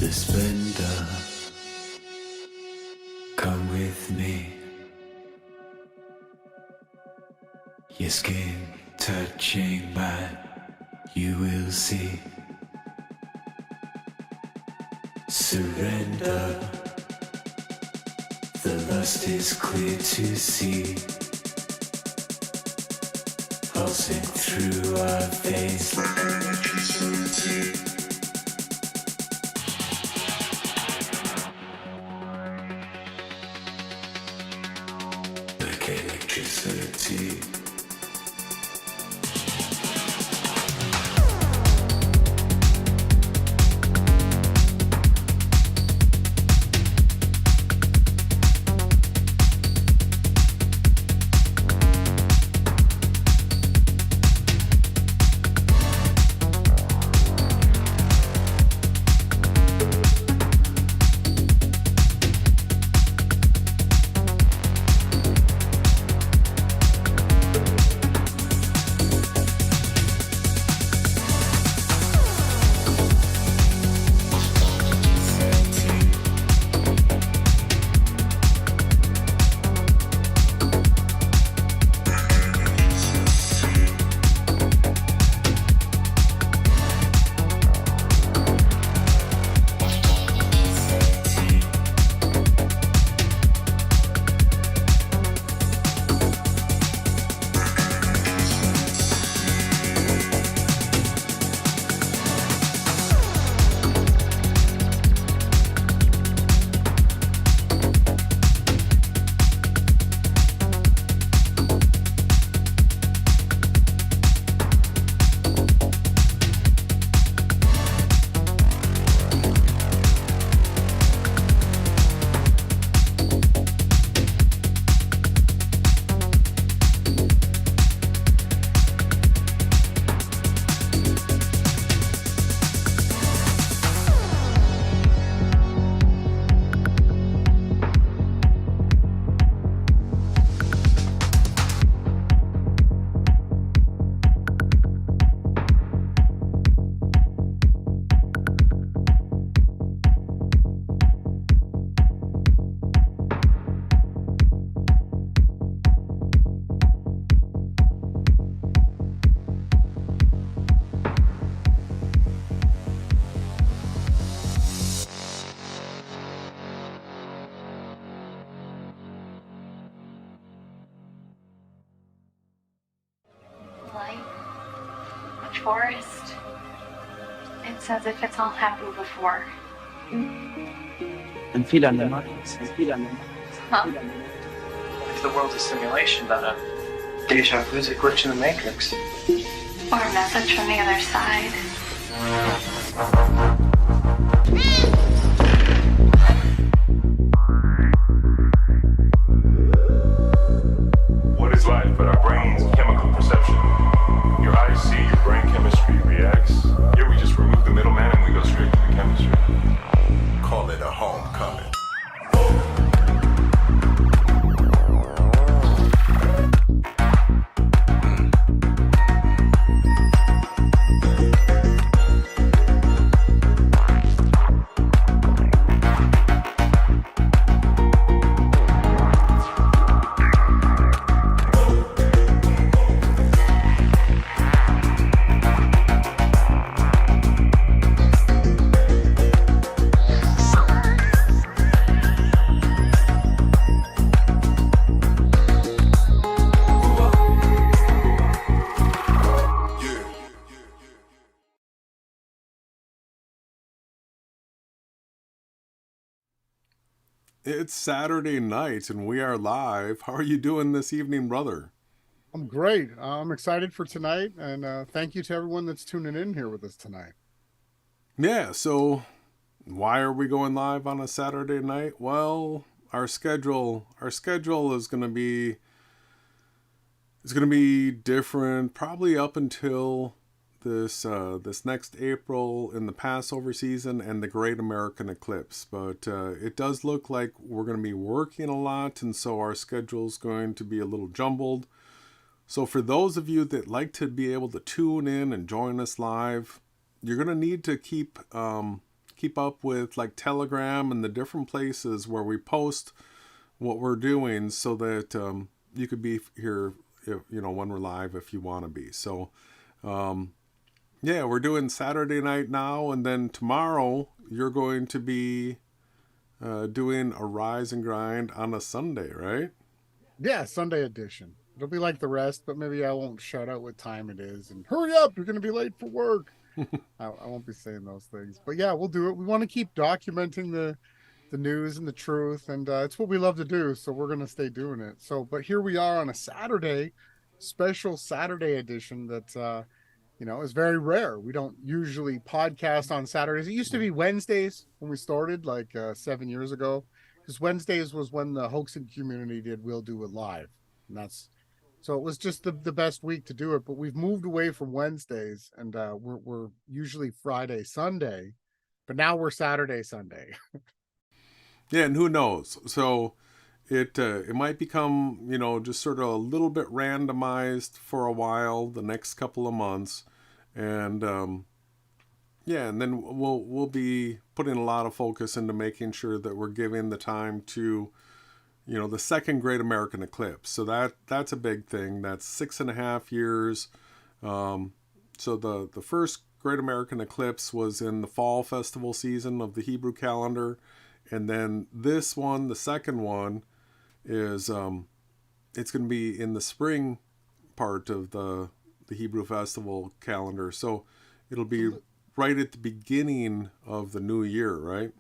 the splendor. Come with me. Your skin touching mine, you will see. Surrender. The lust is clear to see. Pulsing through our veins like electricity. Like electricity. Forest. It's as if it's all happened before. And feel on the markets. Huh? If the world's a simulation, then a deja vu's a glitch in the matrix. Or a message from the other side. What is life but our brain's chemical perception? Your eyes see, your brain chemistry reacts. Here we just remove the middleman and we go straight to the chemistry. Call it a homecoming. It's Saturday night and we are live. How are you doing this evening, brother? I'm great. I'm excited for tonight, and thank you to everyone that's tuning in here with us tonight. Yeah, so why are we going live on a Saturday night? Well, our schedule is going to be different probably up until this next April in the Passover season and the Great American Eclipse. But it does look like we're going to be working a lot, and so our schedule's going to be a little jumbled. So for those of you that like to be able to tune in and join us live, you're going to need to keep keep up with like Telegram and the different places where we post what we're doing, so that you could be here, if, you know, when we're live if you want to be. So yeah, we're doing Saturday night now, and then tomorrow you're going to be doing a Rise and Grind on a Sunday, right? Yeah, Sunday edition. It'll be like the rest, but maybe I won't shout out what time it is and hurry up, you're going to be late for work. I won't be saying those things, but yeah, we'll do it. We want to keep documenting the news and the truth, and it's what we love to do, so we're going to stay doing it. So, but here we are on a Saturday, special Saturday edition that you know, is very rare. We don't usually podcast on Saturdays. It used to be Wednesdays when we started, like 7 years ago, because Wednesdays was when the hoaxing community did We'll Do It Live, and that's so it was just the best week to do it. But we've moved away from Wednesdays, and we're usually Friday, Sunday, but now we're Saturday, Sunday. Yeah, and who knows? So it might become, you know, just sort of a little bit randomized for a while, the next couple of months, and yeah, and then we'll be putting a lot of focus into making sure that we're giving the time to, you know, the second Great American Eclipse. So that's a big thing. That's 6.5 years. So the first Great American Eclipse was in the fall festival season of the Hebrew calendar, and then this one, the second one, is it's going to be in the spring part of the Hebrew festival calendar. So it'll be right at the beginning of the new year, right?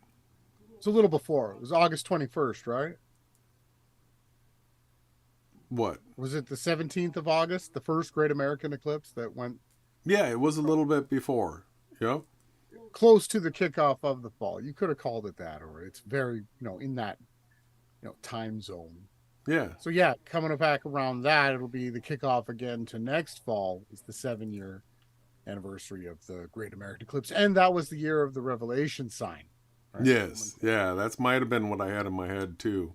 It's a little before. It was August 21st, right? What? Was it the 17th of August, the first Great American Eclipse that went? Yeah, it was a little bit before. Yep. Close to the kickoff of the fall. You could have called it that, or it's very, you know, in that, you know, time zone. Yeah. So yeah, coming back around that, it'll be the kickoff again to next fall is the 7-year anniversary of the Great American Eclipse, and that was the year of the Revelation sign. Right? Yes. Yeah, that's might have been what I had in my head too.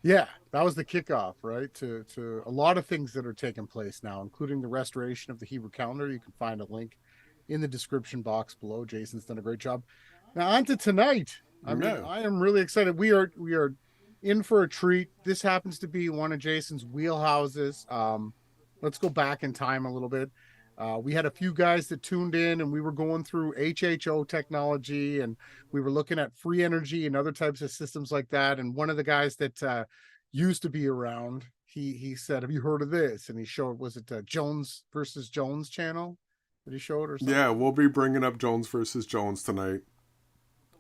Yeah, that was the kickoff, right? To a lot of things that are taking place now, including the restoration of the Hebrew calendar. You can find a link in the description box below. Jason's done a great job. Now on to tonight. I mean, I am really excited. We are in for a treat. This happens to be one of Jason's wheelhouses. Let's go back in time a little bit. We had a few guys that tuned in, and we were going through HHO technology, and we were looking at free energy and other types of systems like that. And one of the guys that used to be around, he said, "Have you heard of this?" And he showed, was it Jones versus Jones channel that he showed or something? Yeah, we'll be bringing up Jones versus Jones tonight.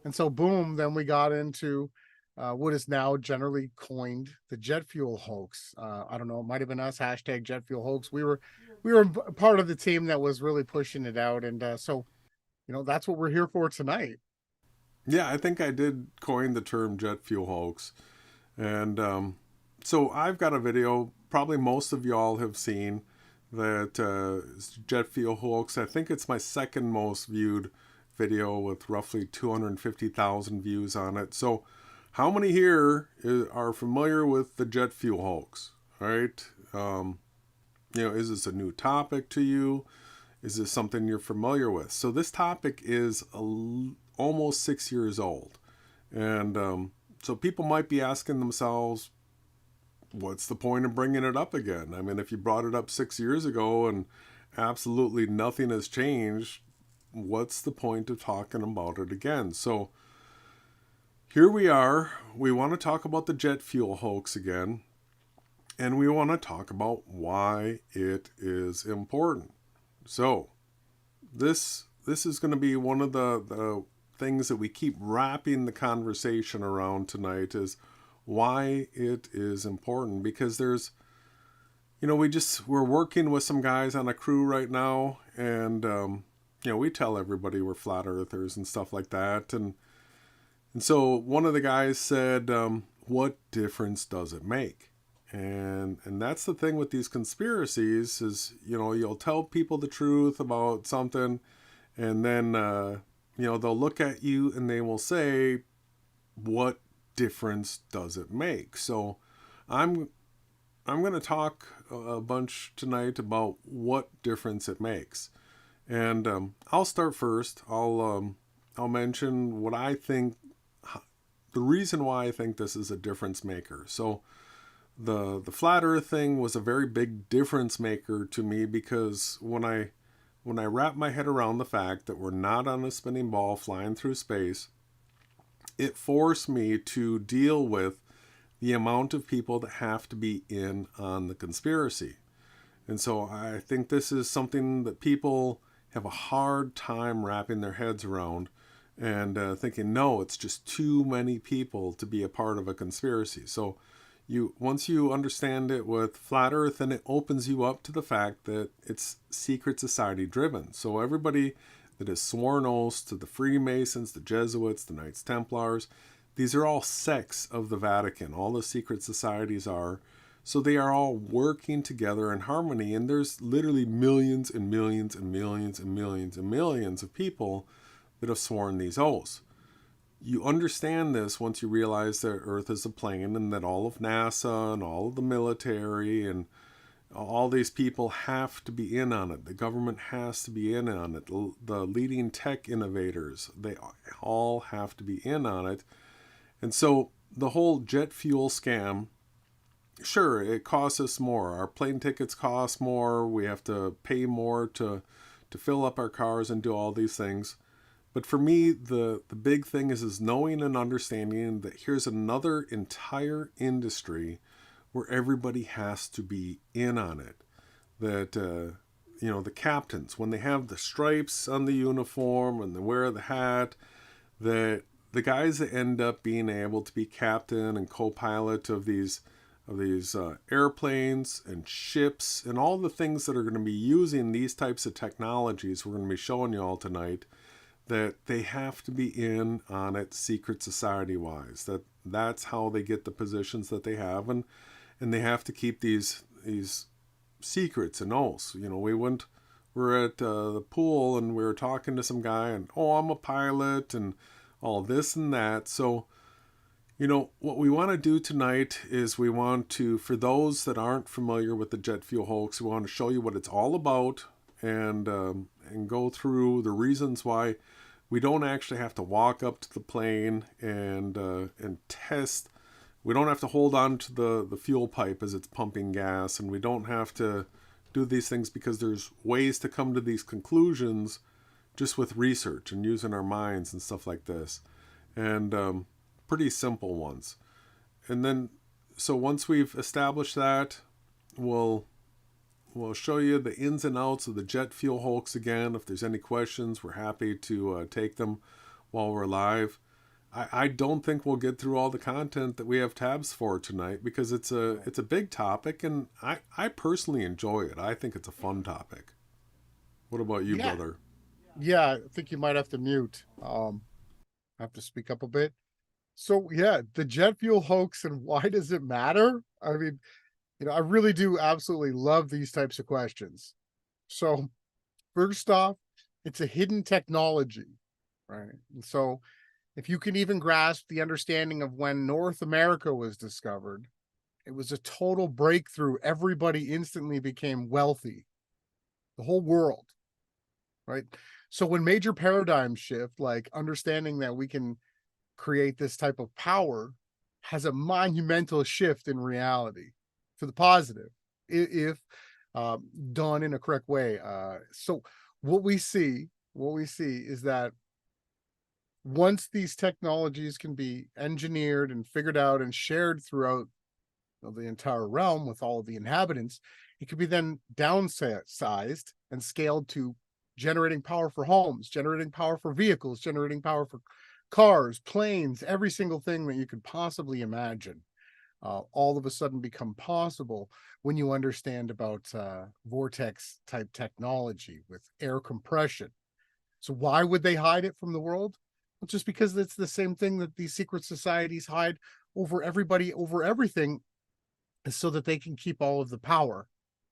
And so, boom, then we got into what is now generally coined the jet fuel hoax. I don't know, it might have been us, hashtag jet fuel hoax. We were part of the team that was really pushing it out. And so, you know, that's what we're here for tonight. Yeah, I think I did coin the term jet fuel hoax. And so I've got a video, probably most of y'all have seen, that jet fuel hoax. I think it's my second most viewed video with roughly 250,000 views on it. So how many here are familiar with the jet fuel hoax? All right. You know, is this a new topic to you? Is this something you're familiar with? So this topic is almost 6 years old. And so people might be asking themselves, what's the point of bringing it up again? I mean, if you brought it up 6 years ago and absolutely nothing has changed, what's the point of talking about it again? So here we are. We want to talk about the jet fuel hoax again. And we want to talk about why it is important. So this is going to be one of the things that we keep wrapping the conversation around tonight, is why it is important. Because there's, you know, we're working with some guys on a crew right now, and you know, we tell everybody we're flat earthers and stuff like that. And so one of the guys said, what difference does it make? And that's the thing with these conspiracies is, you know, you'll tell people the truth about something, and then, you know, they'll look at you and they will say, what difference does it make? So I'm going to talk a bunch tonight about what difference it makes. And I'll start first. I'll I'll mention what I think, the reason why I think this is a difference maker. So the flat earth thing was a very big difference maker to me, because when I wrap my head around the fact that we're not on a spinning ball flying through space, it forced me to deal with the amount of people that have to be in on the conspiracy. And so I think this is something that people have a hard time wrapping their heads around, and thinking, no, it's just too many people to be a part of a conspiracy. So once you understand it with flat earth, then it opens you up to the fact that it's secret society driven. So everybody that is sworn oaths to the Freemasons, the Jesuits, the Knights Templars, these are all sects of the Vatican. All the secret societies are. So they are all working together in harmony. And there's literally millions and millions and millions and millions and millions of people that have sworn these oaths. You understand this once you realize that Earth is a plane, and that all of NASA and all of the military and all these people have to be in on it. The government has to be in on it. The leading tech innovators, they all have to be in on it. And so the whole jet fuel scam, sure, it costs us more. Our plane tickets cost more. We have to pay more to fill up our cars and do all these things. But for me, the big thing is knowing and understanding that here's another entire industry where everybody has to be in on it. That, the captains, when they have the stripes on the uniform and they wear the hat, that the guys that end up being able to be captain and co-pilot of these airplanes and ships and all the things that are going to be using these types of technologies we're going to be showing you all tonight, that they have to be in on it secret society wise. That's how they get the positions that they have, and they have to keep these secrets and oaths. We're at the pool and we were talking to some guy, and I'm a pilot and all this and that. So what we want to do tonight is we want to, for those that aren't familiar with the jet fuel hoax, we want to show you what it's all about, and go through the reasons why we don't actually have to walk up to the plane and test. We don't have to hold on to the fuel pipe as it's pumping gas, and we don't have to do these things, because there's ways to come to these conclusions just with research and using our minds and stuff like this, and pretty simple ones. And then, so once we've established that, we'll show you the ins and outs of the jet fuel hoax again. If there's any questions, we're happy to take them while we're live. I don't think we'll get through all the content that we have tabs for tonight, because it's a big topic, and I personally enjoy it. I think it's a fun topic. What about you, brother? Yeah, I think you might have to mute. I have to speak up a bit. So yeah, the jet fuel hoax, and why does it matter? I mean, I really do absolutely love these types of questions. So first off, it's a hidden technology, right? And so if you can even grasp the understanding of when North America was discovered, it was a total breakthrough. Everybody instantly became wealthy, the whole world, right? So when major paradigms shift, like understanding that we can create this type of power, has a monumental shift in reality for the positive, if done in a correct way. So what we see is that once these technologies can be engineered and figured out and shared throughout the entire realm with all of the inhabitants, it could be then downsized and scaled to generating power for homes, generating power for vehicles, generating power for cars, planes, every single thing that you could possibly imagine. All of a sudden become possible when you understand about vortex type technology with air compression. So why would they hide it from the world? Well, just because it's the same thing that these secret societies hide over everybody, over everything, so that they can keep all of the power,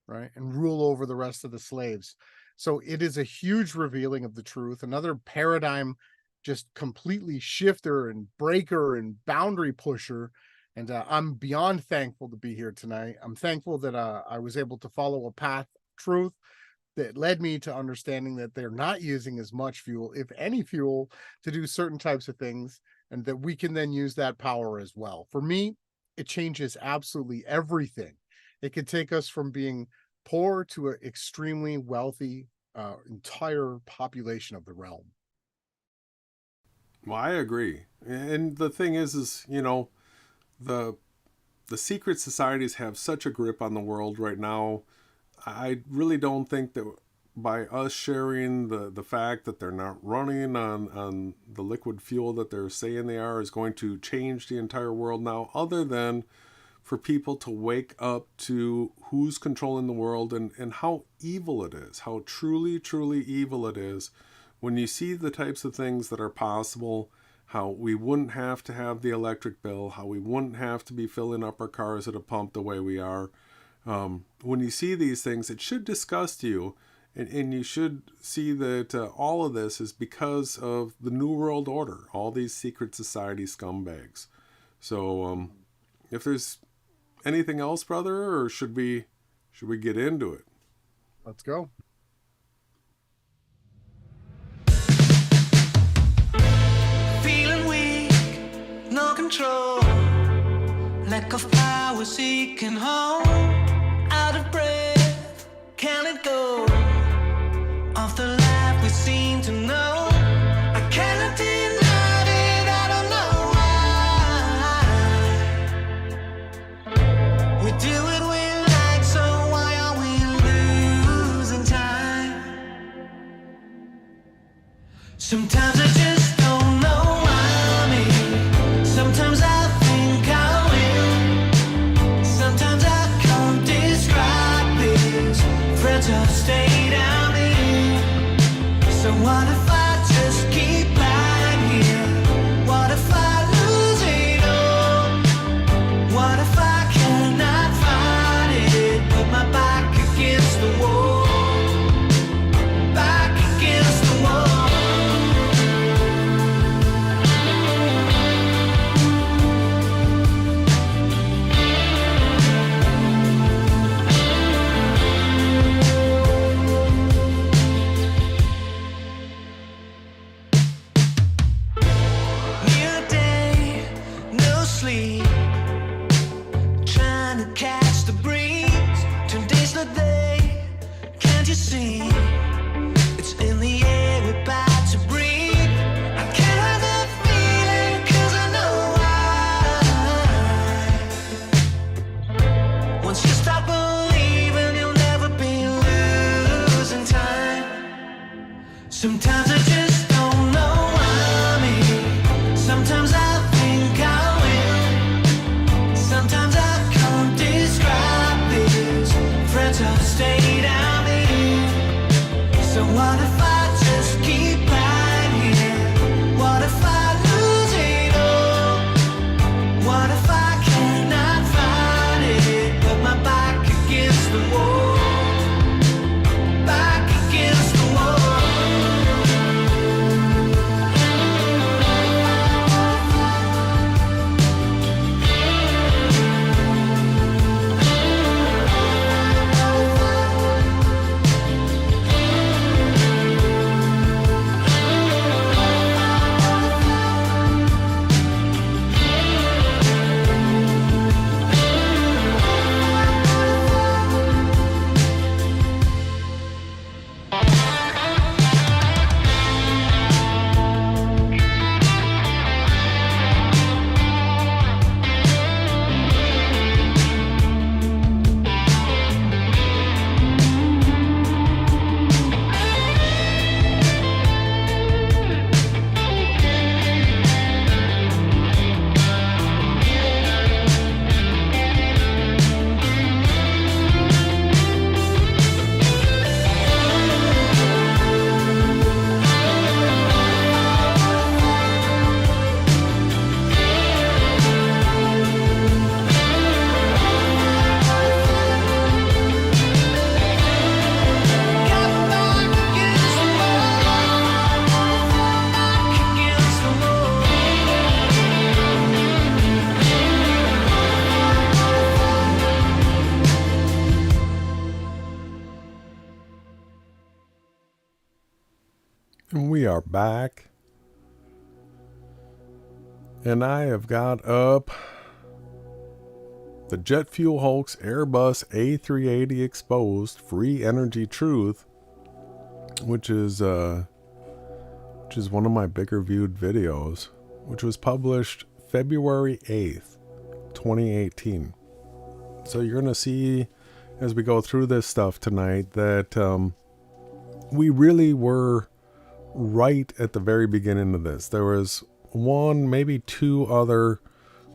right, and rule over the rest of the slaves. So it is a huge revealing of the truth, another paradigm just completely shifter and breaker and boundary pusher. And I'm beyond thankful to be here tonight. I'm thankful that I was able to follow a path of truth, that led me to understanding that they're not using as much fuel, if any fuel, to do certain types of things, and that we can then use that power as well. For me, it changes absolutely everything. It could take us from being poor to an extremely wealthy entire population of the realm. Well, I agree. And the thing is, you know, the secret societies have such a grip on the world right now. I really don't think that by us sharing the fact that they're not running on the liquid fuel that they're saying they are is going to change the entire world now, other than for people to wake up to who's controlling the world and how evil it is, how truly, truly evil it is. When you see the types of things that are possible, how we wouldn't have to have the electric bill, how we wouldn't have to be filling up our cars at a pump the way we are. When you see these things, it should disgust you, and you should see that all of this is because of the New World Order, all these secret society scumbags. So if there's anything else, brother, or should we get into it? Let's go. Feeling weak, no control, lack of power, seeking home, out of breath, can't let go of the life we seem to know. I cannot deny it, I don't know why. We do it we like, so why are we losing time? Sometimes I just don't know why me. Sometimes I think I will. Sometimes I can't describe this fragile state I'm in. So what if I just keep lying here? What if I lose it all? What if I cannot find it? Put my back against the wall. Back against the wall. New day, no sleep. Trying to catch the breeze. Today's the day. Can't you see? It's in the air, we're about to breathe. I can't hide the feeling, 'cause I know why. Once you start believing, you'll never be losing time. Sometimes I just don't know why me. Sometimes I think I will. Sometimes I can't describe this fragile state I'm in. So what if I just keep lying here? What if I lose it all? What if I cannot find it? Put my back against the wall. Back against the wall. And we are back. And I have got up the Jet Fuel Hoax Airbus A380 Exposed Free Energy Truth, which is one of my bigger viewed videos, which was published February 8th, 2018. So you're going to see as we go through this stuff tonight that we really were right at the very beginning of this. There was one, maybe two other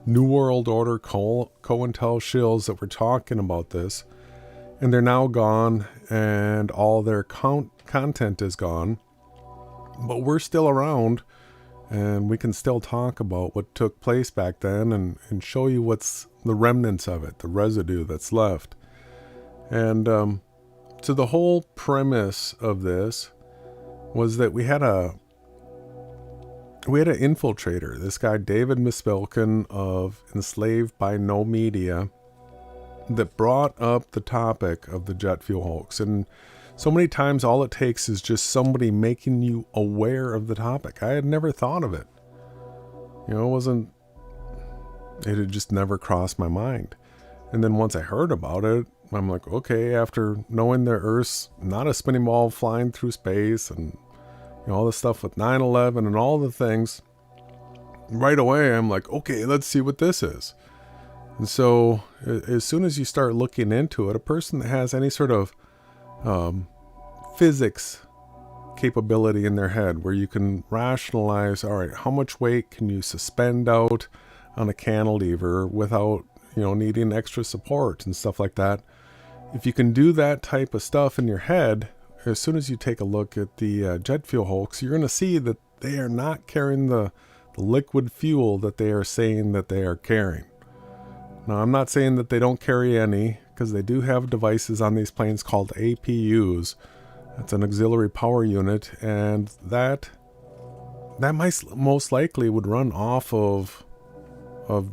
New World Order COINTEL shills that were talking about this, and they're now gone, and all their content is gone. But we're still around, and we can still talk about what took place back then and show you what's the remnants of it, the residue that's left. And so the whole premise of this was that we had an infiltrator, this guy David Mispilkin of Enslaved by No Media, that brought up the topic of the jet fuel hoax. And so many times all it takes is just somebody making you aware of the topic. I had never thought of it. You know, it had just never crossed my mind. And then once I heard about it, I'm like, okay, after knowing the Earth's not a spinning ball flying through space and you know, all the stuff with 9/11 and all the things, right away I'm like, okay, let's see what this is. And so as soon as you start looking into it, a person that has any sort of physics capability in their head where you can rationalize, all right, how much weight can you suspend out on a cantilever without, you know, needing extra support and stuff like that. If you can do that type of stuff in your head, as soon as you take a look at the jet fuel hoax, you're going to see that they are not carrying the liquid fuel that they are saying that they are carrying. Now, I'm not saying that they don't carry any, because they do have devices on these planes called APUs. That's an auxiliary power unit, and that most likely would run off of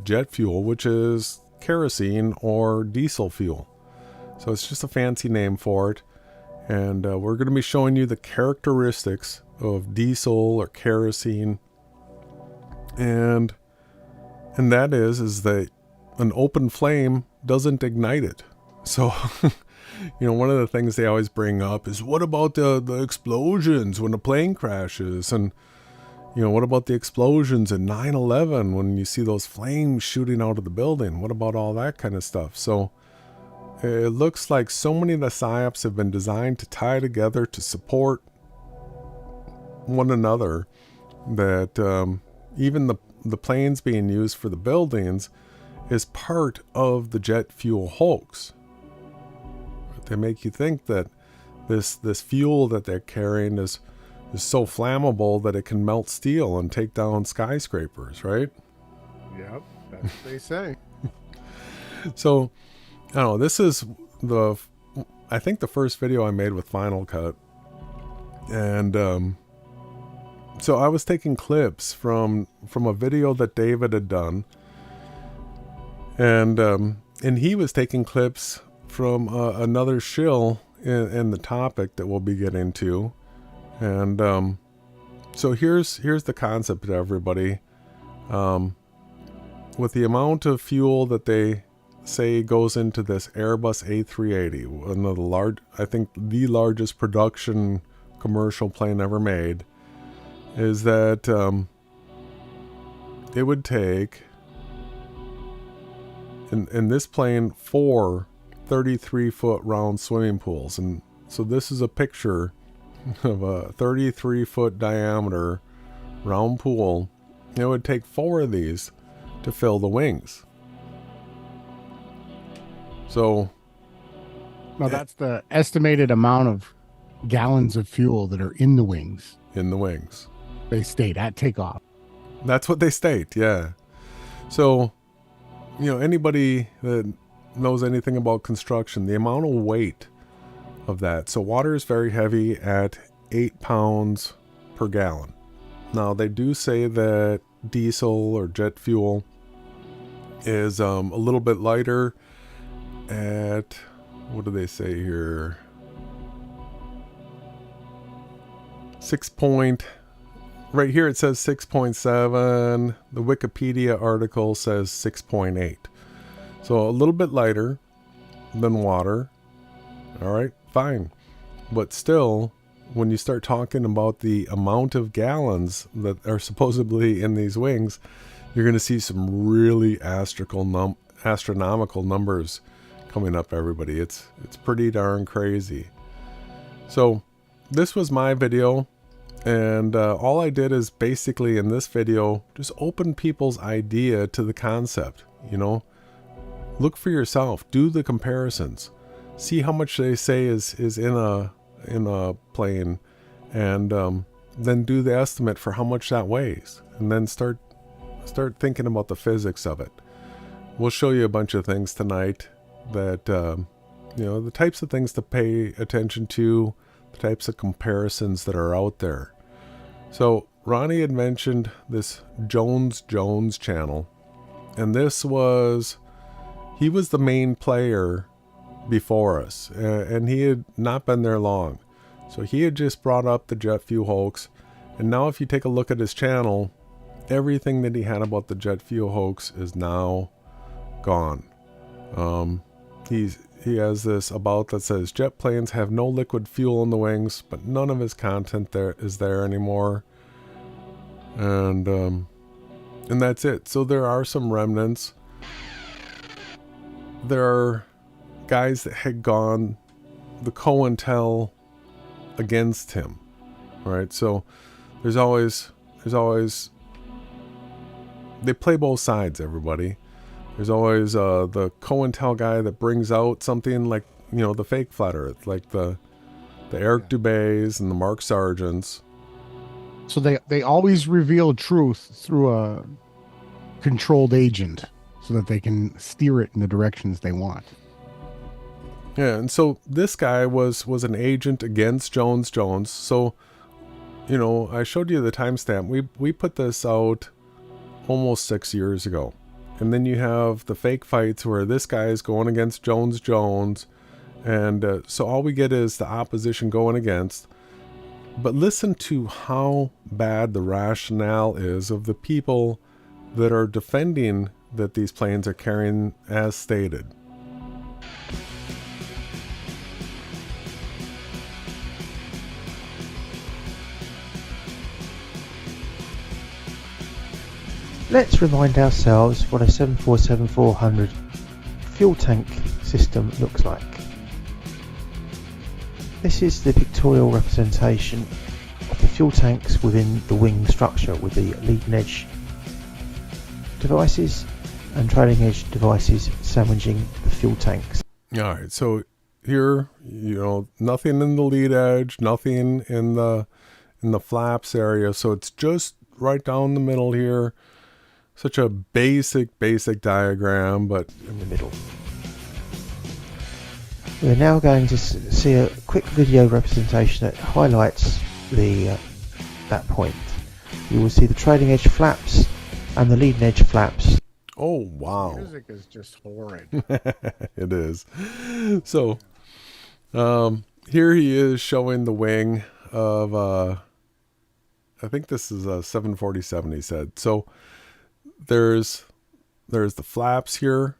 jet fuel, which is kerosene or diesel fuel. So it's just a fancy name for it. And we're going to be showing you the characteristics of diesel or kerosene. And that is that an open flame doesn't ignite it. So, you know, one of the things they always bring up is, what about the explosions when a plane crashes? And, you know, what about the explosions in 9/11 when you see those flames shooting out of the building? What about all that kind of stuff? So it looks like so many of the psyops have been designed to tie together to support one another that even the planes being used for the buildings is part of the jet fuel hoax. They make you think that this fuel that they're carrying is so flammable that it can melt steel and take down skyscrapers, right? Yep, that's what they say. So, I don't know, this is I think the first video I made with Final Cut. And so I was taking clips from a video that David had done. And he was taking clips from another shill in the topic that we'll be getting to. And so here's the concept to everybody. With the amount of fuel that they say goes into this Airbus A380, one of the largest production commercial plane ever made, is that it would take in this plane 4 33-foot round swimming pools. And so this is a picture of a 33-foot diameter round pool. It would take 4 of these to fill the wings. So now that's the estimated amount of gallons of fuel that are in the wings. In the wings. They state at takeoff. That's what they state, yeah. So, you know, anybody that knows anything about construction, the amount of weight of that. So water is very heavy at 8 pounds per gallon. Now, they do say that diesel or jet fuel is a little bit lighter at, what do they say here? Right here it says 6.7. The Wikipedia article says 6.8. So a little bit lighter than water. All right, fine. But still, when you start talking about the amount of gallons that are supposedly in these wings, you're going to see some really astronomical numbers coming up, everybody. It's pretty darn crazy. So this was my video, and all I did is basically in this video just open people's idea to the concept. You know, look for yourself, do the comparisons, see how much they say is in a plane, and then do the estimate for how much that weighs, and then start thinking about the physics of it. We'll show you a bunch of things tonight that you know, the types of things to pay attention to, the types of comparisons that are out there. So Ronnie had mentioned this Jones channel, and he was the main player before us, and he had not been there long. So he had just brought up the jet fuel hoax, and now if you take a look at his channel, everything that he had about the jet fuel hoax is now gone. He has this about that says jet planes have no liquid fuel in the wings, but none of his content there is there anymore, and that's it. So there are some remnants. There are guys that had gone the COINTEL against him, right? So there's always they play both sides, everybody. There's always the COINTEL guy that brings out something like, you know, the fake flat earth, like the Eric Dubays and the Mark Sargents. So they always reveal truth through a controlled agent so that they can steer it in the directions they want. Yeah, and so this guy was an agent against Jones. So, you know, I showed you the timestamp. We put this out almost 6 years ago. And then you have the fake fights where this guy is going against Jones. And so all we get is the opposition going against. But listen to how bad the rationale is of the people that are defending that these planes are carrying as stated. Let's remind ourselves what a 747-400 fuel tank system looks like. This is the pictorial representation of the fuel tanks within the wing structure, with the leading edge devices and trailing edge devices sandwiching the fuel tanks. Alright, so here, you know, nothing in the lead edge, nothing in the flaps area, so it's just right down the middle here. Such a basic diagram, but in the middle. We're now going to see a quick video representation that highlights that point. You will see the trailing edge flaps and the leading edge flaps. Oh wow! The music is just horrid. It is. So, here he is showing the wing of I think this is a 747. He said so. There's the flaps here,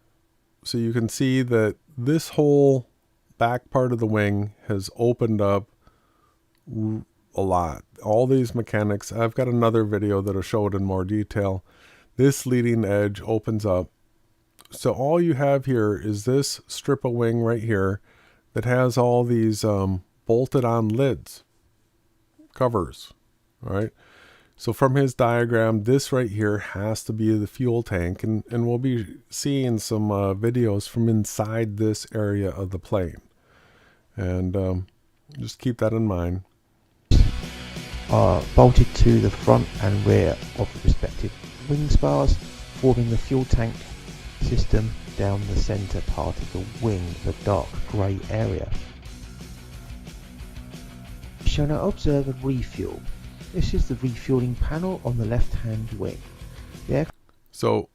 so you can see that this whole back part of the wing has opened up a lot. All these mechanics, I've got another video that'll show it in more detail. This leading edge opens up, so all you have here is this strip of wing right here that has all these bolted on lids, covers, all right? So from his diagram, this right here has to be the fuel tank, and we'll be seeing some videos from inside this area of the plane. And just keep that in mind. Are bolted to the front and rear of the respective wing spars, forming the fuel tank system down the centre part of the wing, the dark grey area. We shall now observe a refuel. This is the refueling panel on the left-hand wing. So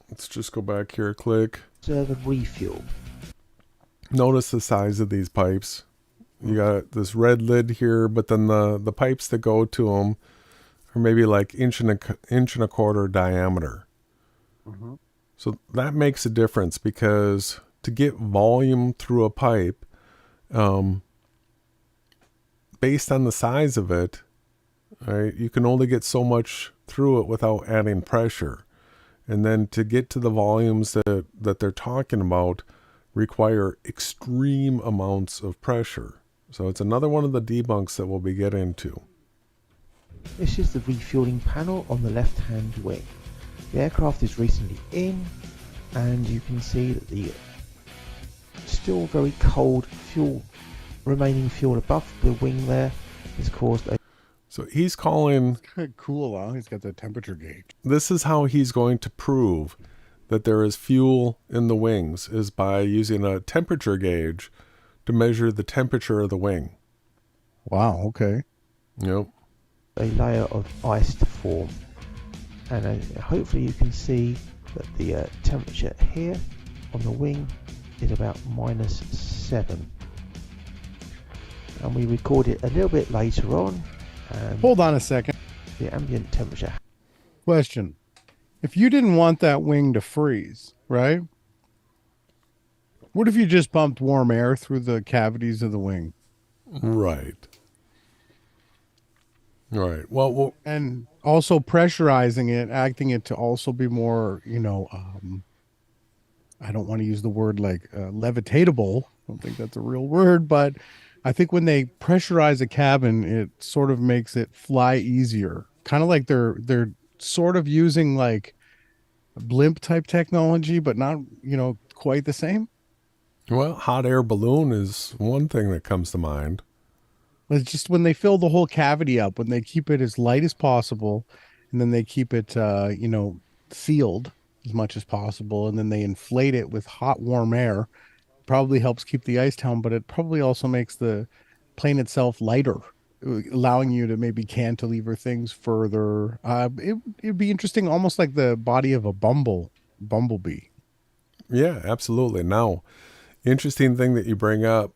let's just go back here, click. Observe a refuel. Notice the size of these pipes. You got this red lid here, but then the pipes that go to them are maybe like inch and a quarter diameter. Mm-hmm. So that makes a difference, because to get volume through a pipe, based on the size of it, right, you can only get so much through it without adding pressure. And then to get to the volumes that they're talking about require extreme amounts of pressure. So it's another one of the debunks that we'll be getting into. This is the refueling panel on the left-hand wing. The aircraft is recently in, and you can see that the still very cold remaining fuel above the wing there has caused a... So he's calling... Cool, huh? He's got the temperature gauge. This is how he's going to prove that there is fuel in the wings, is by using a temperature gauge to measure the temperature of the wing. Wow, okay. Yep. A layer of ice to form, and hopefully you can see that the temperature here on the wing is about -7, and we record it a little bit later on. Hold on a second. The ambient temperature. Question. If you didn't want that wing to freeze, right? What if you just pumped warm air through the cavities of the wing? Right. Right. Well, and also pressurizing it, acting it to also be more, I don't want to use the word like levitatable. I don't think that's a real word, but I think when they pressurize a cabin, it sort of makes it fly easier. Kind of like they're sort of using like blimp type technology, but not, quite the same. Well, hot air balloon is one thing that comes to mind. It's just when they fill the whole cavity up, when they keep it as light as possible, and then they keep it, sealed as much as possible, and then they inflate it with hot, warm air. Probably helps keep the ice down, but it probably also makes the plane itself lighter, allowing you to maybe cantilever things further. It'd be interesting, almost like the body of a bumblebee. Yeah, absolutely. Now, interesting thing that you bring up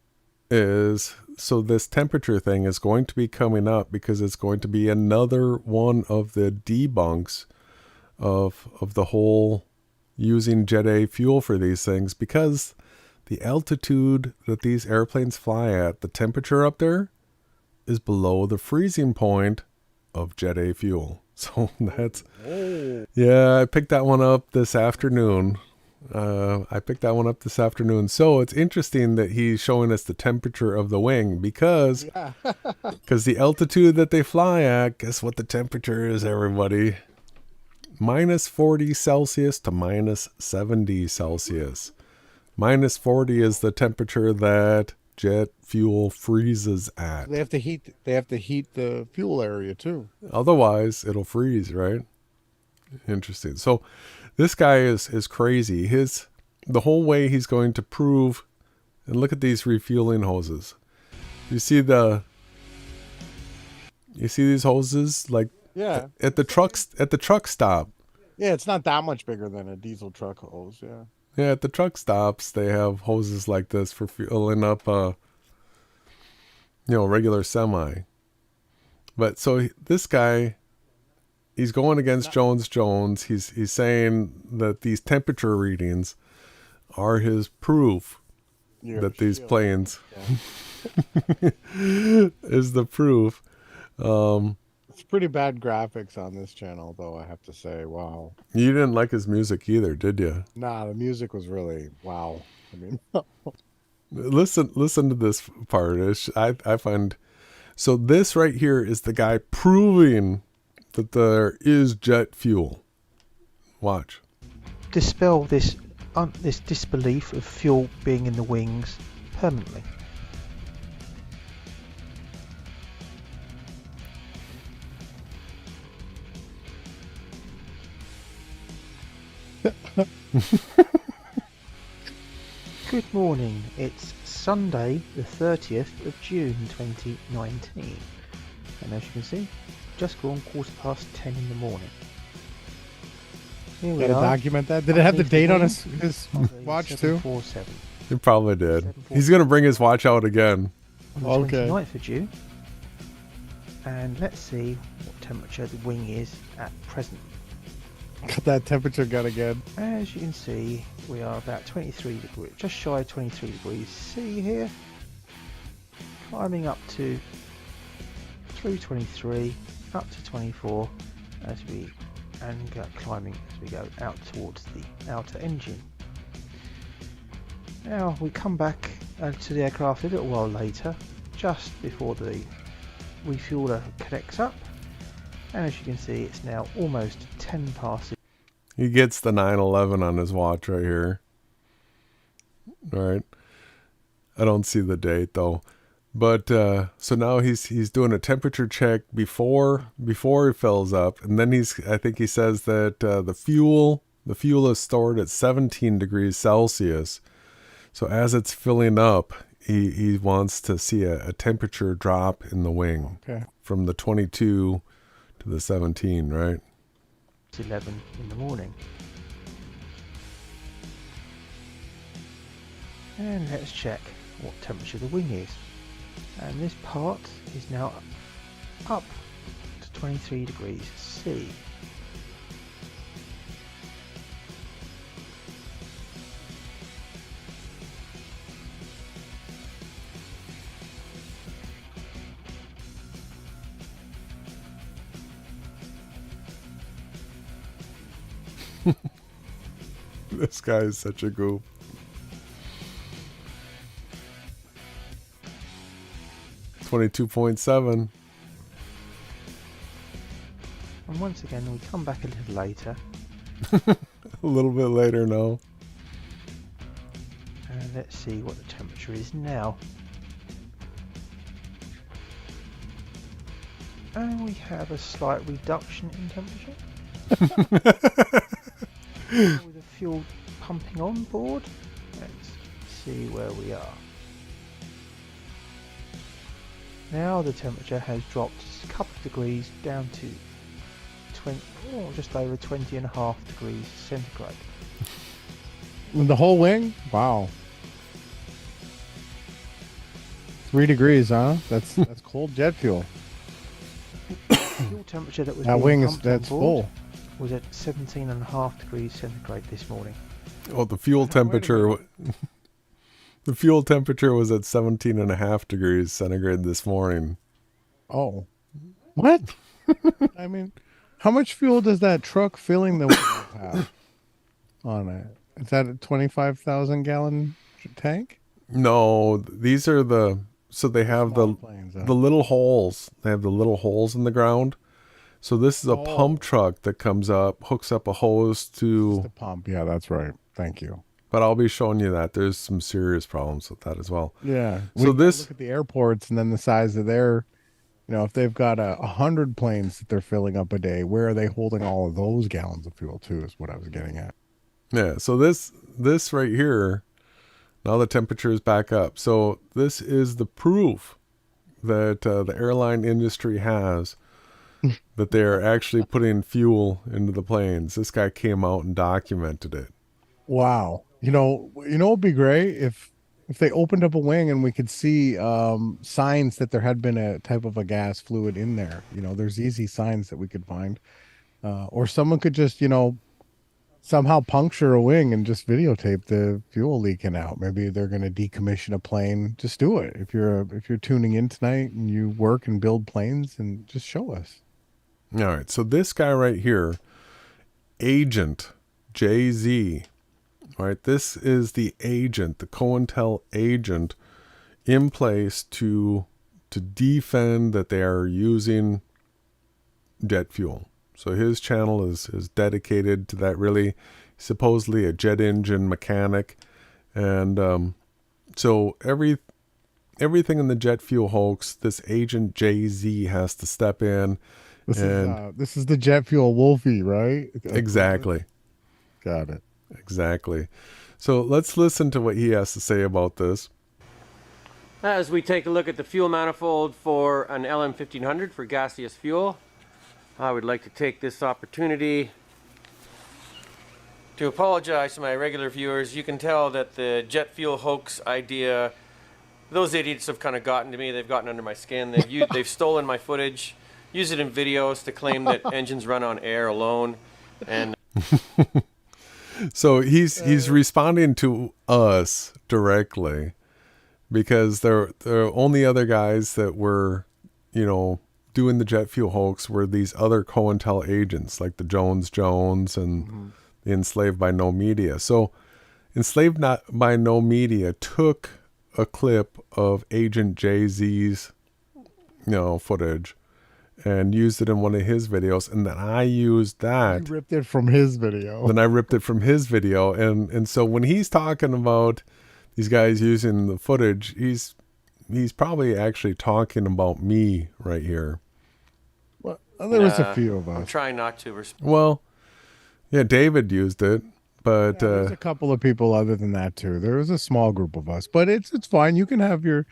is, so this temperature thing is going to be coming up because it's going to be another one of the debunks of the whole using Jet A fuel for these things, because the altitude that these airplanes fly at, the temperature up there is below the freezing point of Jet A fuel. So that's, yeah, I picked that one up this afternoon. So it's interesting that he's showing us the temperature of the wing, because the altitude that they fly at, guess what the temperature is, everybody? -40 Celsius to -70 Celsius. -40 is the temperature that jet fuel freezes at. They have to heat the fuel area too. Otherwise, it'll freeze, right? Interesting. So this guy is crazy. The whole way he's going to prove, and look at these refueling hoses. You see these hoses, like, yeah, at the truck stop. Yeah, it's not that much bigger than a diesel truck hose. Yeah. Yeah, at the truck stops, they have hoses like this for fueling up regular semi. But so this guy, he's going against Jones. He's saying that these temperature readings are his proof that these planes is the proof. It's pretty bad graphics on this channel, though, I have to say. Wow. You didn't like his music either, did you? Nah, the music was really wow. I mean, listen to this part. I find, so this right here is the guy proving that there is jet fuel. Watch. Dispel this disbelief of fuel being in the wings permanently. Good morning. It's Sunday, the 30th of June 2019, and as you can see, just gone 10:15 in the morning. Here we gotta are. document that. Did it have the date on his watch too? 747. He probably did. He's gonna bring his watch out again. on the Okay. 29th of June. And let's see what temperature the wing is at present. Got that temperature gun again. As you can see, we are about 23 degrees, just shy of 23 degrees C here. Climbing up to through 23, up to 24 as we climbing as we go out towards the outer engine. Now we come back to the aircraft a little while later, just before the refueler connects up, and as you can see, it's now almost 10 past. He gets the 9/11 on his watch right here. All right. I don't see the date though. But so now he's doing a temperature check before he fills up, and then I think he says that the fuel is stored at 17 degrees Celsius. So as it's filling up, he wants to see a temperature drop in the wing. Okay. From the 22 to the 17, right? It's 11 in the morning. And let's check what temperature the wing is. And this part is now up to 23 degrees C. This guy is such a goof. $22.7. And once again, we come back a little later. A little bit later now. And let's see what the temperature is now. And we have a slight reduction in temperature. With the fuel pumping on board. Let's see where we are. Now the temperature has dropped a couple of degrees down to just over 20.5 degrees centigrade. The whole wing? Wow. 3 degrees, huh? That's cold jet fuel. Fuel temperature that was That being wing is pumped on that's board full. was at 17.5 degrees centigrade this morning. Oh, the fuel temperature. The fuel temperature was at 17.5 degrees centigrade this morning. Oh. What? I mean, how much fuel does that truck filling the wing have on it? Is that a 25,000 gallon tank? No, these are they have Small planes, huh? the little holes. They have the little holes in the ground. So this is a pump truck that comes up, hooks up a hose to The pump. Yeah, that's right. Thank you. But I'll be showing you that. There's some serious problems with that as well. Yeah. So We look at the airports and then the size of their, if they've got 100 planes that they're filling up a day, where are they holding all of those gallons of fuel too, is what I was getting at. Yeah. So this right here, now the temperature is back up. So this is the proof that the airline industry has that they're actually putting fuel into the planes. This guy came out and documented it. Wow. It'd be great if they opened up a wing and we could see signs that there had been a type of a gas fluid in there. There's easy signs that we could find. Or someone could just, somehow puncture a wing and just videotape the fuel leaking out. Maybe they're going to decommission a plane. Just do it. If you're tuning in tonight and you work and build planes, and just show us. All right. So this guy right here, Agent JZ, right? This is the agent, the COINTEL agent in place to defend that they are using jet fuel. So his channel is dedicated to that, really. Supposedly a jet engine mechanic. And so everything in the jet fuel hoax, this Agent JZ has to step in. This is the jet fuel Wolfie, right? Exactly. Got it. Exactly. So let's listen to what he has to say about this. As we take a look at the fuel manifold for an LM1500 for gaseous fuel, I would like to take this opportunity to apologize to my regular viewers. You can tell that the jet fuel hoax idea those idiots have kind of gotten to me. They've gotten under my skin. They've stolen my footage, used it in videos to claim that engines run on air alone, and so he's responding to us directly, because the only other guys that were, doing the jet fuel hoax were these other COINTEL agents like the Jones and the Enslaved by No Media. So Enslaved by No Media took a clip of Agent Jay-Z's, footage and used it in one of his videos, and then I used that. You ripped it from his video. Then I ripped it from his video, and so when he's talking about these guys using the footage, he's probably actually talking about me right here. Well, there was a few of us. I'm trying not to. Well, yeah, David used it, but there's a couple of people other than that too. There was a small group of us, but it's fine. You can have your,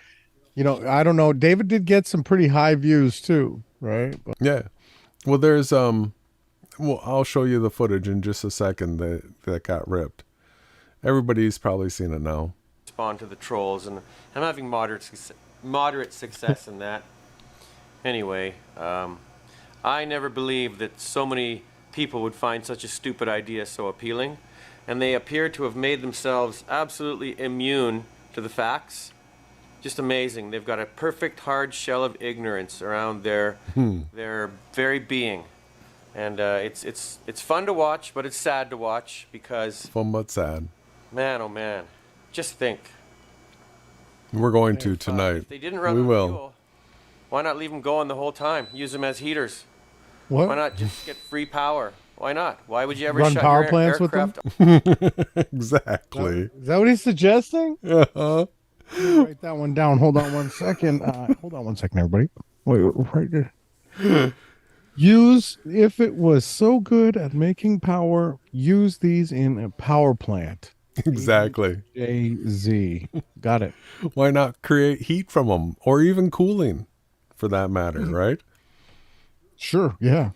I don't know. David did get some pretty high views too, right? But, yeah. Well, there's I'll show you the footage in just a second that got ripped. Everybody's probably seen it now. Respond to the trolls, and I'm having moderate success in that. Anyway, I never believed that so many people would find such a stupid idea so appealing, and they appear to have made themselves absolutely immune to the facts. Just amazing. They've got a perfect hard shell of ignorance around their very being, and it's fun to watch, but it's sad to watch, because fun but sad. Man, oh man, just think. We're going to tonight. If they didn't run we on will. fuel, why not leave them going the whole time? Use them as heaters. What? Why not just get free power? Why not? Why would you ever Run shut power your plants with them? aircraft? Exactly. Is that what he's suggesting? Uh-huh. Write that one down. Hold on one second. Hold on one second, everybody. Wait, right there. Use, if it was so good at making power, use these in a power plant. Exactly. Jay-Z. Got it. Why not create heat from them, or even cooling for that matter, right? Sure, yeah.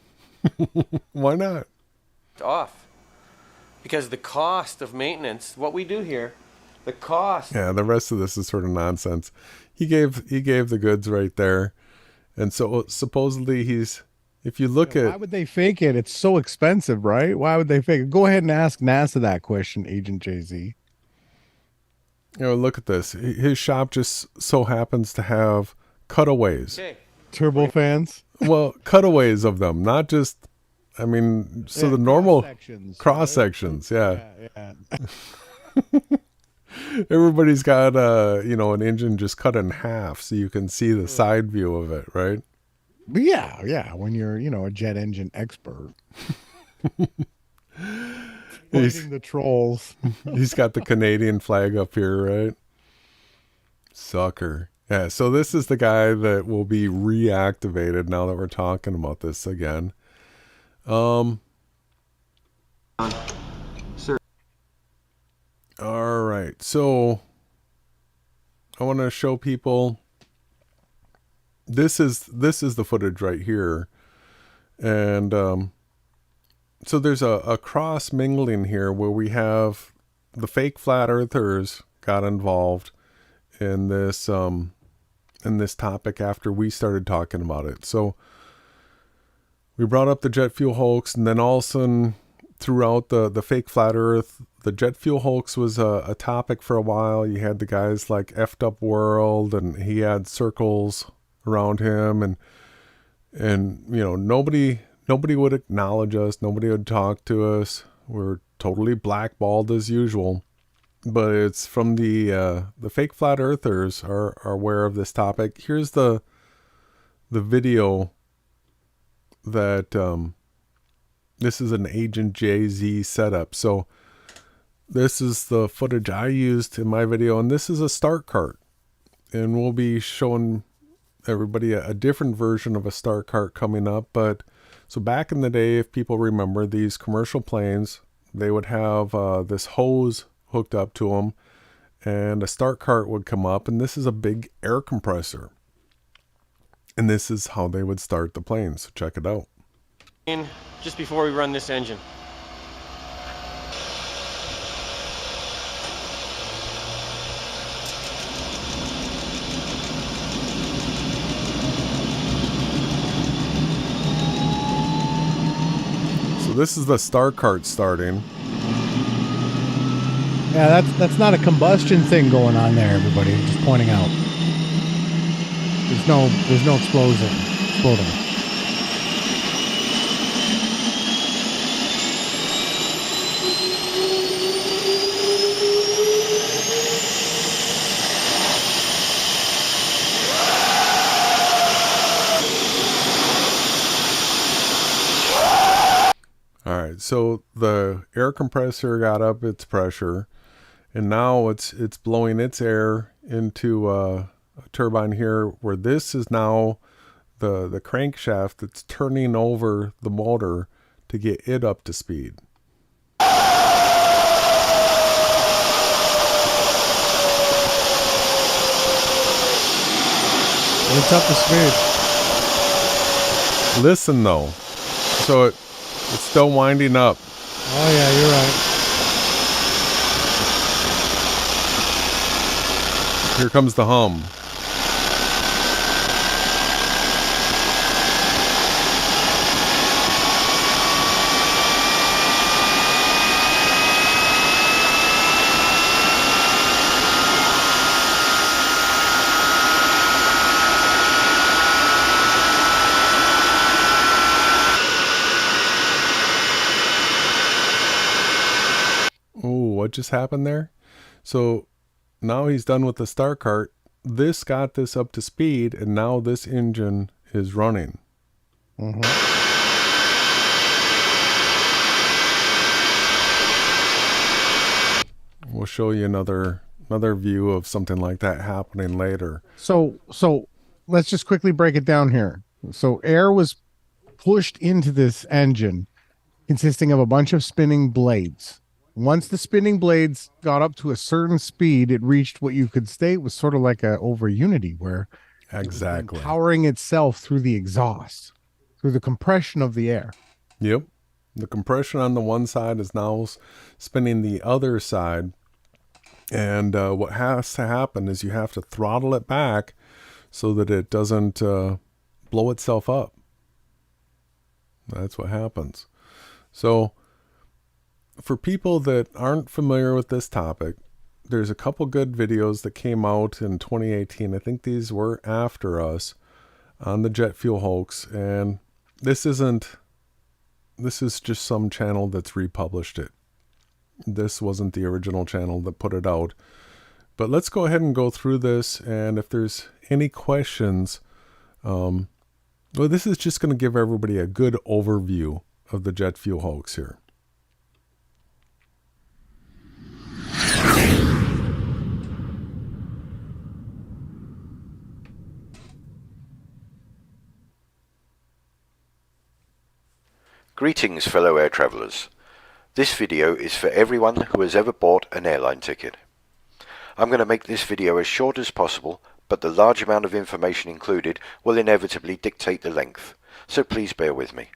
Why not? Off. Because the cost of maintenance, what we do here, the cost. Yeah, the rest of this is sort of nonsense. He gave the goods right there. And so supposedly if you look at... Why would they fake it? It's so expensive, right? Why would they fake it? Go ahead and ask NASA that question, Agent Jay-Z. Look at this. His shop just so happens to have cutaways. Okay. Turbofans? Well, cutaways of them, not just... I mean, so Yeah, the normal cross sections, yeah. Yeah. Everybody's got an engine just cut in half so you can see the side view of it, right? But yeah, when you're, a jet engine expert. Fighting the trolls. He's got the Canadian flag up here, right? Sucker. Yeah, so this is the guy that will be reactivated now that we're talking about this again. Sir. All right, so I want to show people. This is the footage right here, and so there's a cross mingling here where we have the fake flat earthers got involved in this topic after we started talking about it. So we brought up the jet fuel hoax, and then all of a sudden throughout the fake flat earth, the jet fuel hoax was a topic for a while. You had the guys like Effed Up World, and he had circles around him, and nobody would acknowledge us, nobody would talk to us. We're totally blackballed as usual. But it's from the fake flat earthers are aware of this topic. Here's the video that this is an Agent Jay-Z setup. So this is the footage I used in my video, and this is a start cart, and we'll be showing everybody a different version of a start cart coming up. But so back in the day, if people remember, these commercial planes, they would have this hose hooked up to them, and a start cart would come up, and this is a big air compressor, and this is how they would start the plane. So check it out. Just before we run this engine. this is the star cart starting. Yeah, that's not a combustion thing going on there, everybody. Just pointing out. There's no exploding. All right, so the air compressor got up its pressure, and now it's blowing its air into a turbine here, where this is now the crankshaft that's turning over the motor to get it up to speed. It's up to speed. Listen though, so it's still winding up. Oh yeah, you're right. Here comes the hum. What just happened there? So now he's done with the star cart. This got this up to speed, and now this engine is running. Mm-hmm. We'll show you another view of something like that happening later. So let's just quickly break it down here. So air was pushed into this engine consisting of a bunch of spinning blades. Once the spinning blades got up to a certain speed, it reached what you could state was sort of like a over unity, where exactly it was powering itself through the exhaust, through the compression of the air. Yep. The compression on the one side is now spinning the other side. And what has to happen is you have to throttle it back so that it doesn't blow itself up. That's what happens. So for people that aren't familiar with this topic, there's a couple good videos that came out in 2018. I think these were after us on the jet fuel hoax. And this is just some channel that's republished it. This wasn't the original channel that put it out. But let's go ahead and go through this. And if there's any questions, well, this is just going to give everybody a good overview of the jet fuel hoax here. Greetings, fellow air travellers. This video is for everyone who has ever bought an airline ticket. I'm going to make this video as short as possible, but the large amount of information included will inevitably dictate the length, so please bear with me.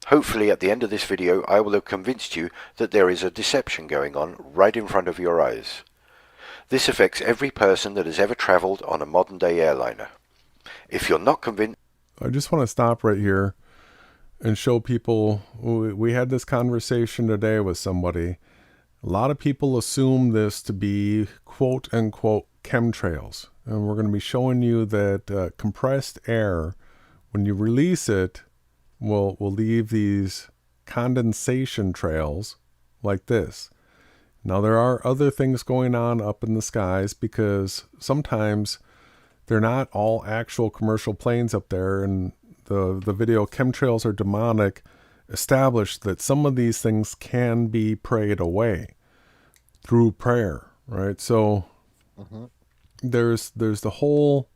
Hopefully at the end of this video I will have convinced you that there is a deception going on right in front of your eyes. This affects every person that has ever travelled on a modern day airliner. If you're not convinced... I just want to stop right here and show people, we had this conversation today with somebody. A lot of people assume this to be quote unquote chemtrails. And we're going to be showing you that compressed air, when you release it, will leave these condensation trails like this. Now there are other things going on up in the skies, because sometimes they're not all actual commercial planes up there, and the video Chemtrails Are Demonic established that some of these things can be prayed away through prayer, right? So there's the whole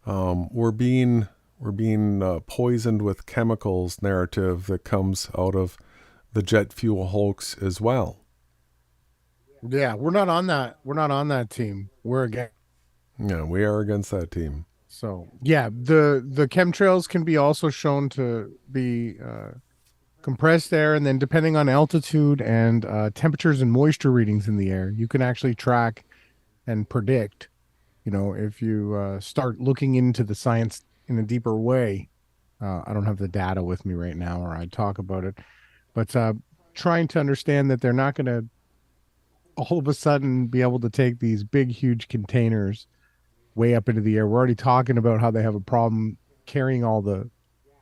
we're being poisoned with chemicals narrative that comes out of the jet fuel hoax as well. Yeah, we're not on that team. We're against. Yeah, we are against that team. So yeah, the chemtrails can be also shown to be compressed air, and then depending on altitude and temperatures and moisture readings in the air, you can actually track and predict. You know, if you start looking into the science in a deeper way. I don't have the data with me right now, or I'd talk about it. But trying to understand that they're not going to all of a sudden be able to take these big, huge containers way up into the air. We're already talking about how they have a problem carrying all the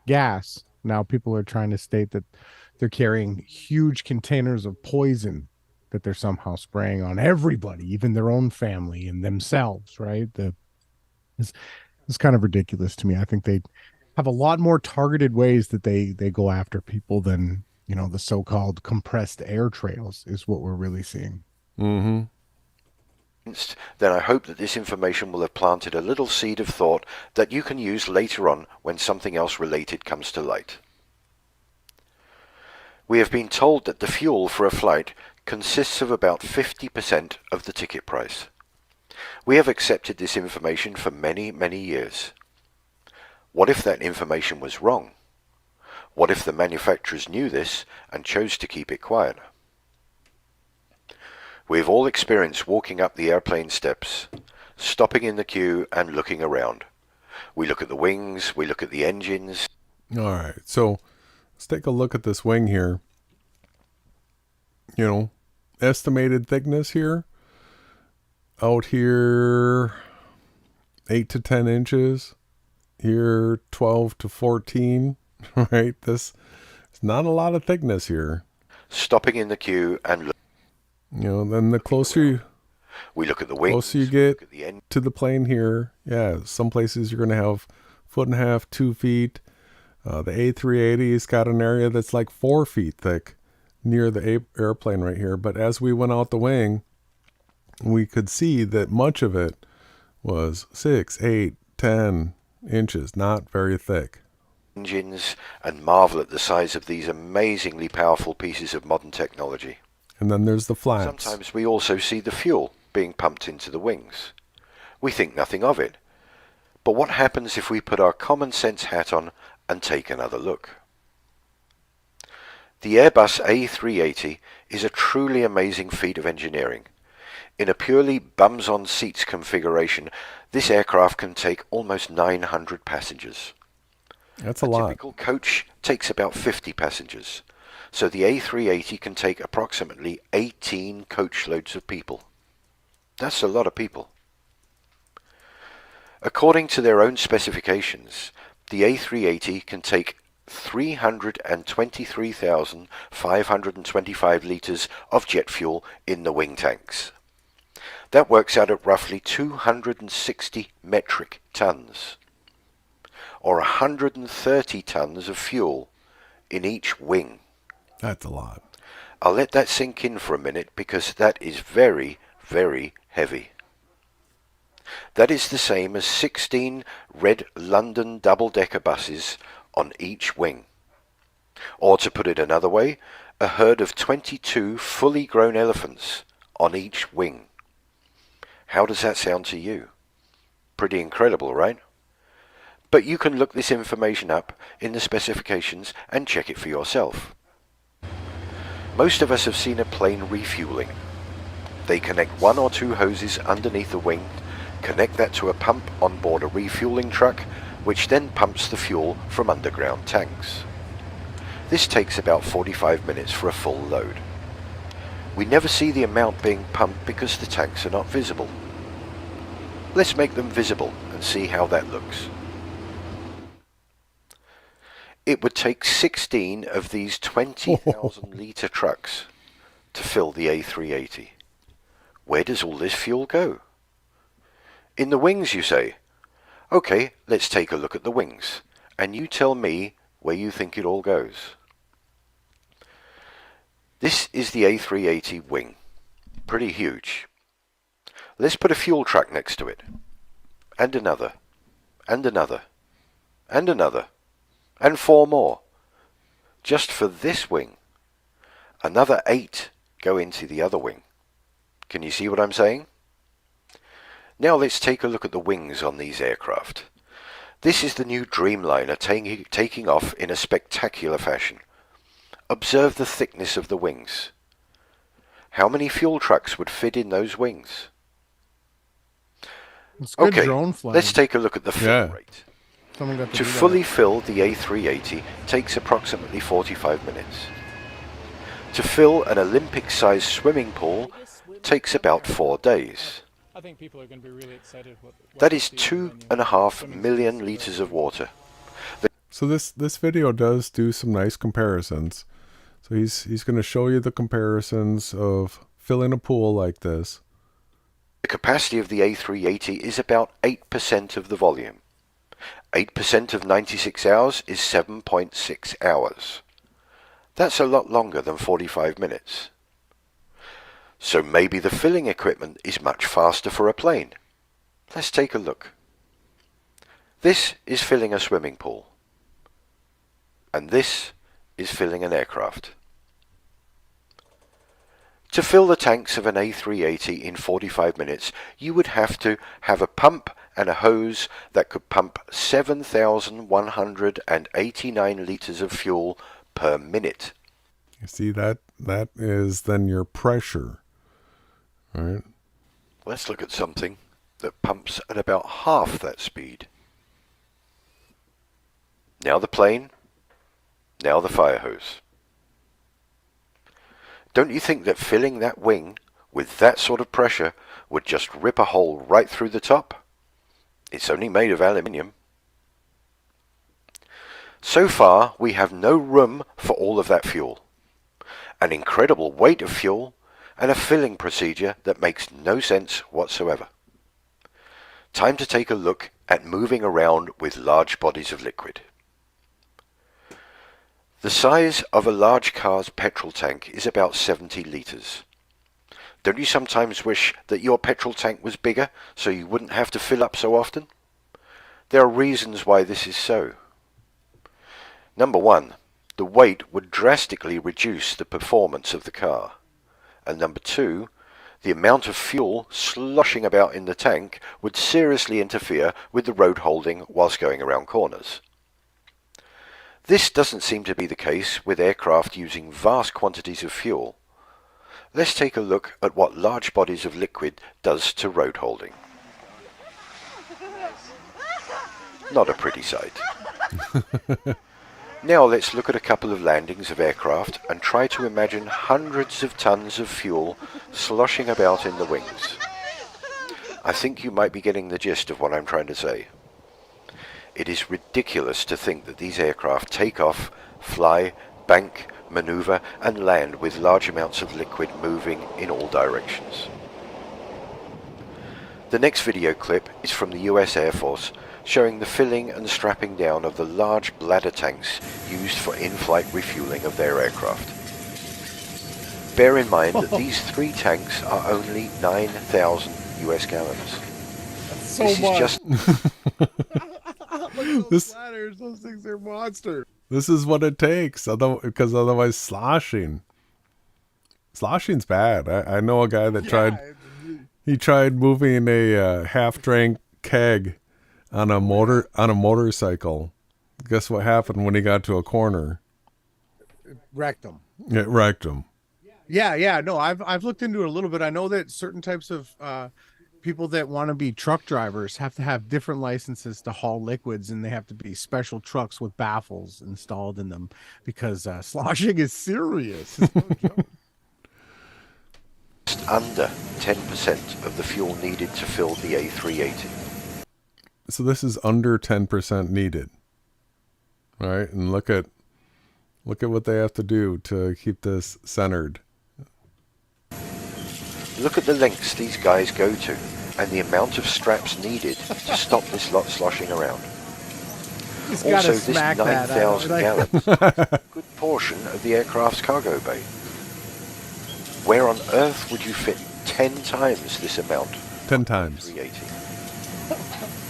gas. Now people are trying to state that they're carrying huge containers of poison that they're somehow spraying on everybody, even their own family and themselves, right? It's kind of ridiculous to me. I think they have a lot more targeted ways that they go after people than, you know, the so-called compressed air trails is what we're really seeing. Mm-hmm. Then I hope that this information will have planted a little seed of thought that you can use later on when something else related comes to light. We have been told that the fuel for a flight consists of about 50% of the ticket price. We have accepted this information for many, many years. What if that information was wrong? What if the manufacturers knew this and chose to keep it quiet? We've all experienced walking up the airplane steps, stopping in the queue and looking around. We look at the wings, we look at the engines. All right, so let's take a look at this wing here. You know, estimated thickness here. Out here, 8 to 10 inches. Here, 12 to 14. Right? This is not a lot of thickness here. Stopping in the queue and look. You know, then the closer we look at the wings, closer you get to the plane here, yeah, some places you're going to have 1.5 feet, 2 feet. The A380's got an area that's like 4 feet thick near the airplane right here. But as we went out the wing, we could see that much of it was 6, 8, 10 inches, not very thick. Engines, and marvel at the size of these amazingly powerful pieces of modern technology. And then there's the flaps. Sometimes we also see the fuel being pumped into the wings. We think nothing of it. But what happens if we put our common sense hat on and take another look? The Airbus A380 is a truly amazing feat of engineering. In a purely bums-on-seats configuration, this aircraft can take almost 900 passengers. That's a lot. A typical coach takes about 50 passengers. So the A380 can take approximately 18 coach loads of people. That's a lot of people. According to their own specifications, the A380 can take 323,525 litres of jet fuel in the wing tanks. That works out at roughly 260 metric tons, or 130 tons of fuel in each wing. That's a lot. I'll let that sink in for a minute because that is very, very heavy. That is the same as 16 red London double-decker buses on each wing. Or to put it another way, a herd of 22 fully grown elephants on each wing. How does that sound to you? Pretty incredible, right? But you can look this information up in the specifications and check it for yourself. Most of us have seen a plane refueling. They connect 1 or 2 hoses underneath the wing, connect that to a pump on board a refueling truck, which then pumps the fuel from underground tanks. This takes about 45 minutes for a full load. We never see the amount being pumped because the tanks are not visible. Let's make them visible and see how that looks. It would take 16 of these 20,000 litre trucks to fill the A380. Where does all this fuel go? In the wings, you say? Okay, let's take a look at the wings, and you tell me where you think it all goes. This is the A380 wing. Pretty huge. Let's put a fuel truck next to it. And another. And another. And another. And 4 more. Just for this wing. Another 8 go into the other wing. Can you see what I'm saying? Now let's take a look at the wings on these aircraft. This is the new Dreamliner taking off in a spectacular fashion. Observe the thickness of the wings. How many fuel trucks would fit in those wings? It's good okay, drone flying. let's take a look at the fill rate. To fully fill the A380 takes approximately 45 minutes. To fill an Olympic-sized swimming pool takes about 4 days. I think people are going to be really excited. That is 2.5 million liters of water. So this video does do some nice comparisons. So he's going to show you the comparisons of filling a pool like this. The capacity of the A380 is about 8% of the volume. 8% of 96 hours is 7.6 hours. That's a lot longer than 45 minutes. So maybe the filling equipment is much faster for a plane. Let's take a look. This is filling a swimming pool. And this is filling an aircraft. To fill the tanks of an A380 in 45 minutes, you would have to have a pump and a hose that could pump 7,189 liters of fuel per minute. You see that is then your pressure. All right. Let's look at something that pumps at about half that speed. Now the plane, now the fire hose. Don't you think that filling that wing with that sort of pressure would just rip a hole right through the top? It's only made of aluminium. So far, we have no room for all of that fuel. An incredible weight of fuel and a filling procedure that makes no sense whatsoever. Time to take a look at moving around with large bodies of liquid. The size of a large car's petrol tank is about 70 litres. Don't you sometimes wish that your petrol tank was bigger so you wouldn't have to fill up so often? There are reasons why this is so. Number one, the weight would drastically reduce the performance of the car. And number two, the amount of fuel sloshing about in the tank would seriously interfere with the road holding whilst going around corners. This doesn't seem to be the case with aircraft using vast quantities of fuel. Let's take a look at what large bodies of liquid does to road holding. Not a pretty sight. Now let's look at a couple of landings of aircraft and try to imagine hundreds of tons of fuel sloshing about in the wings. I think you might be getting the gist of what I'm trying to say. It is ridiculous to think that these aircraft take off, fly, bank, maneuver and land with large amounts of liquid moving in all directions. The next video clip is from the US Air Force, showing the filling and strapping down of the large bladder tanks used for in-flight refueling of their aircraft. Bear in mind that these 3 tanks are only 9,000 US gallons. That's so this much. Is just Look at those ladders. Those things are monsters. This is what it takes, because otherwise sloshing's bad. I know a guy that tried moving a half-drank keg on a motorcycle. Guess what happened when he got to a corner? It wrecked them. It wrecked him. Yeah. No, I've looked into it a little bit. I know that certain types of people that want to be truck drivers have to have different licenses to haul liquids, and they have to be special trucks with baffles installed in them because sloshing is serious. It's no joke. just under 10% of the fuel needed to fill the A380. So this is under 10% needed. All right, and look at what they have to do to keep this centered. Look at the lengths these guys go to and the amount of straps needed to stop this lot sloshing around. Also, this 9,000 gallons, a good portion of the aircraft's cargo bay. Where on earth would you fit 10 times this amount? 10 times. 380.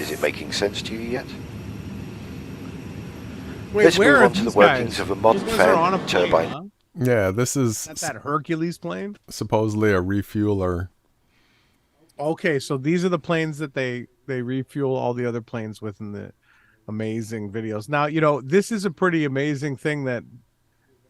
Is it making sense to you yet? Wait, Let's where move are on to the these workings guys? of a modern These guys are on fan a plane, turbine. huh? Yeah, this is That's that Hercules plane? supposedly a refueler. Okay, so these are the planes that they refuel all the other planes with in the amazing videos. Now, you know, this is a pretty amazing thing that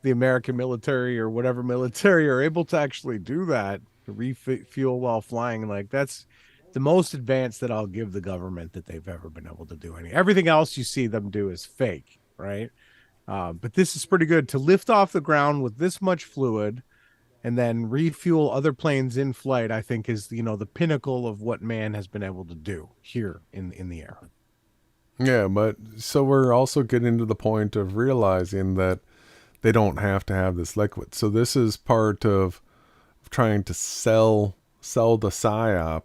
the American military or whatever military are able to actually do that, to refuel while flying. Like, that's the most advanced that I'll give the government that they've ever been able to do. Everything else you see them do is fake, right? But this is pretty good to lift off the ground with this much fluid and then refuel other planes in flight. I think is, the pinnacle of what man has been able to do here in the air. Yeah, but so we're also getting to the point of realizing that they don't have to have this liquid. So this is part of trying to sell the psyop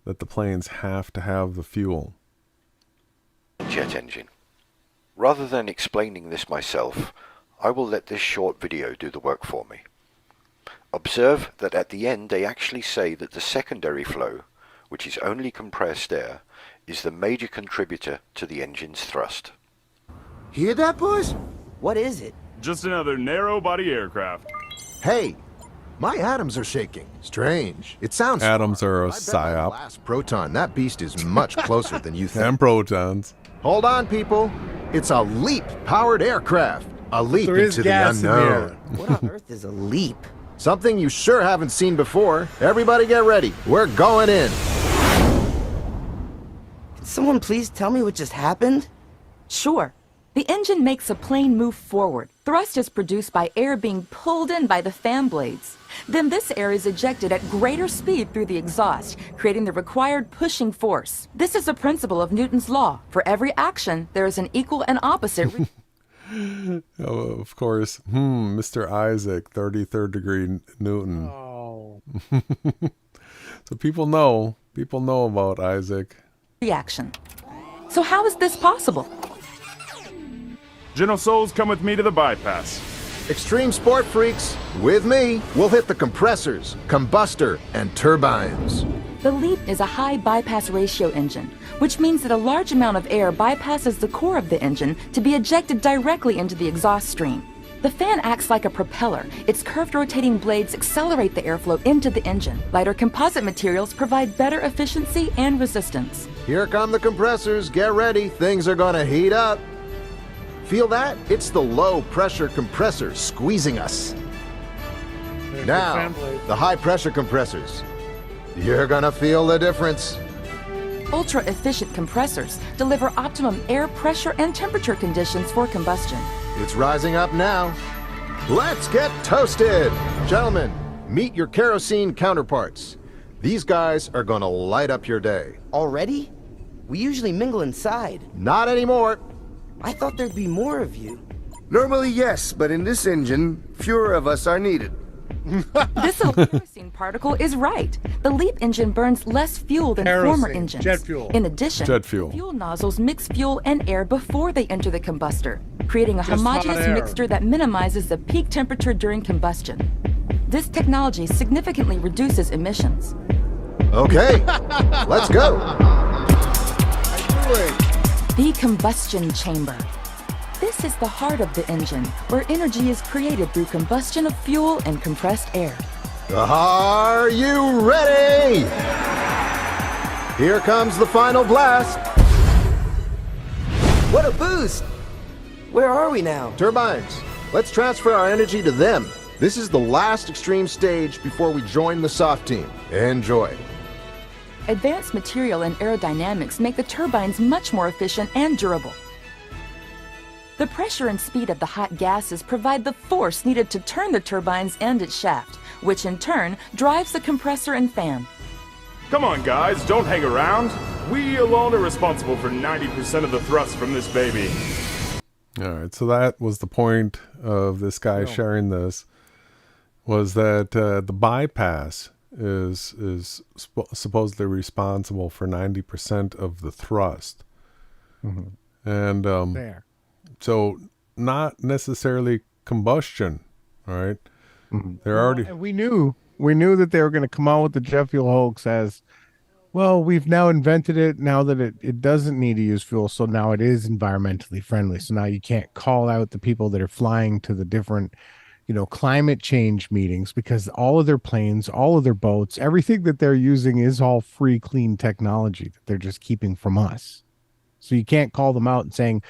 that the planes have to have the fuel. Jet engine. Rather than explaining this myself, I will let this short video do the work for me. Observe that at the end they actually say that the secondary flow, which is only compressed air, is the major contributor to the engine's thrust. Hear that, boys? What is it? Just another narrow-body aircraft. Hey, my atoms are shaking. Strange. It sounds Atoms smart. are a I bet my psyop. last proton, that beast is much closer than you think. And protons. Hold on, people. It's a LEAP-powered aircraft. A leap There is into the gas in the air. unknown. What on earth is a leap? Something you sure haven't seen before. Everybody get ready. We're going in. Can someone please tell me what just happened? Sure. The engine makes a plane move forward. Thrust is produced by air being pulled in by the fan blades. Then this air is ejected at greater speed through the exhaust, creating the required pushing force. This is a principle of Newton's law. For every action, there is an equal and opposite. Oh, of course, Mr. Isaac, 33rd degree Newton. Oh. So people know about Isaac. Reaction. So how is this possible? General Souls, come with me to the bypass. Extreme sport freaks, with me, we'll hit the compressors, combustor, and turbines. The LEAP is a high bypass ratio engine, which means that a large amount of air bypasses the core of the engine to be ejected directly into the exhaust stream. The fan acts like a propeller. Its curved rotating blades accelerate the airflow into the engine. Lighter composite materials provide better efficiency and resistance. Here come the compressors, get ready, things are gonna heat up. Feel that? It's the low-pressure compressor squeezing us. Now, the high-pressure compressors. You're gonna feel the difference. Ultra-efficient compressors deliver optimum air pressure and temperature conditions for combustion. It's rising up now. Let's get toasted! Gentlemen, meet your kerosene counterparts. These guys are gonna light up your day. Already? We usually mingle inside. Not anymore. I thought there'd be more of you. Normally, yes, but in this engine, fewer of us are needed. This kerosene particle is right. The LEAP engine burns less fuel than former engines. Jet fuel. In addition, Jet fuel. fuel nozzles mix fuel and air before they enter the combustor, creating a Just hot homogeneous air. mixture that minimizes the peak temperature during combustion. This technology significantly reduces emissions. Okay, let's go. The combustion chamber. This is the heart of the engine, where energy is created through combustion of fuel and compressed air. Are you ready? Here comes the final blast. What a boost! Where are we now? Turbines, let's transfer our energy to them. This is the last extreme stage before we join the soft team. Enjoy. Advanced material and aerodynamics make the turbines much more efficient and durable. The pressure and speed of the hot gases provide the force needed to turn the turbines and its shaft, which in turn drives the compressor and fan. Come on, guys, don't hang around. We alone are responsible for 90% of the thrust from this baby. All right, so that was the point of this guy sharing this, was that the bypass is supposedly responsible for 90% of the thrust. Mm-hmm. And There. so not necessarily combustion, all right? Mm-hmm. They're already... And we knew that they were going to come out with the jet fuel hoax as, well, we've now invented it now that it doesn't need to use fuel, so now it is environmentally friendly. So now you can't call out the people that are flying to the different, climate change meetings, because all of their planes, all of their boats, everything that they're using is all free, clean technology that they're just keeping from us. So you can't call them out and saying,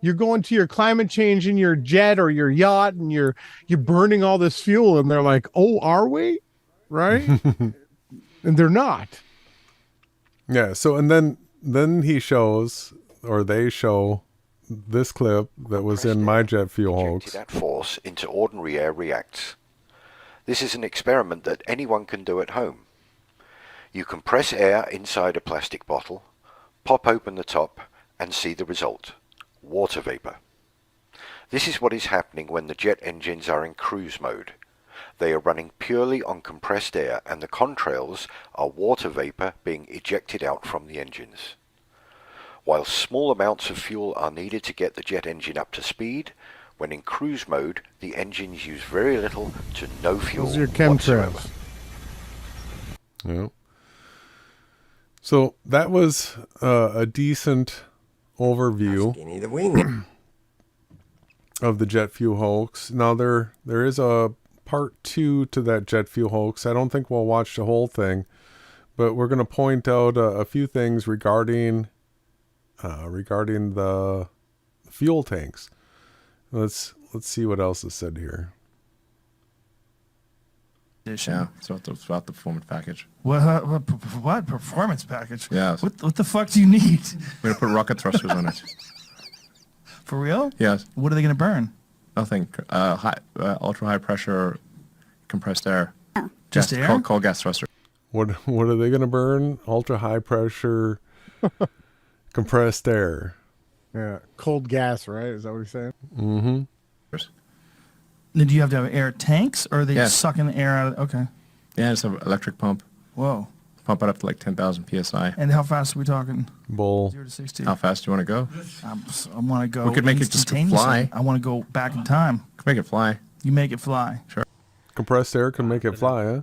you're going to your climate change in your jet or your yacht and you're burning all this fuel. And they're like, oh, are we? Right? And they're not. Yeah. So, and then he shows, or they show this clip that was in my jet fuel hoax. At force into ordinary air reacts. This is an experiment that anyone can do at home. You compress air inside a plastic bottle, pop open the top, and see the result: water vapor. This is what is happening when the jet engines are in cruise mode. They are running purely on compressed air, and the contrails are water vapor being ejected out from the engines. While small amounts of fuel are needed to get the jet engine up to speed, when in cruise mode, the engines use very little to no fuel Those are your whatsoever. chemtrails. Yeah. So that was a decent overview of the jet fuel hoax. Now there is a part 2 to that jet fuel hoax. I don't think we'll watch the whole thing, but we're going to point out a few things regarding the fuel tanks. Let's see what else is said here. Yeah, it's about the performance package. What performance package? Yeah. What the fuck do you need? We're gonna put rocket thrusters on it. For real? Yes. What are they gonna burn? Nothing. Ultra high pressure compressed air. Just air? Cold gas thruster. What are they going to burn? Ultra high pressure compressed air. Yeah, cold gas, right? Is that what you're saying? Mm-hmm. Did you have to have air tanks, or are they Yeah. just sucking the air out of? Okay. Yeah, it's an electric pump. Whoa. Pump it up to like 10,000 psi. And how fast are we talking? Bull. 0 to 60. How fast do you want to go? I want to go. We could make it just instantaneously. fly. I want to go back in time. Could make it fly. You make it fly. Sure. Compressed air can make it fly, huh?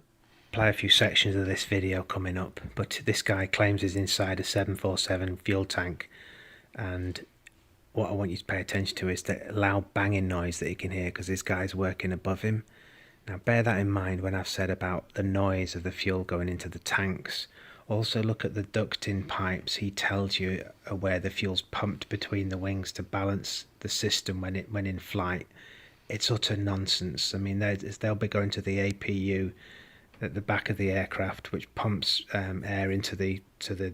Play a few sections of this video coming up, but this guy claims he's inside a 747 fuel tank, and what I want you to pay attention to is the loud banging noise that you can hear, because this guy's working above him. Now bear that in mind when I've said about the noise of the fuel going into the tanks. Also look at the ducting pipes. He tells you where the fuel's pumped between the wings to balance the system when in flight. It's utter nonsense. I mean, they'll be going to the APU at the back of the aircraft, which pumps air into the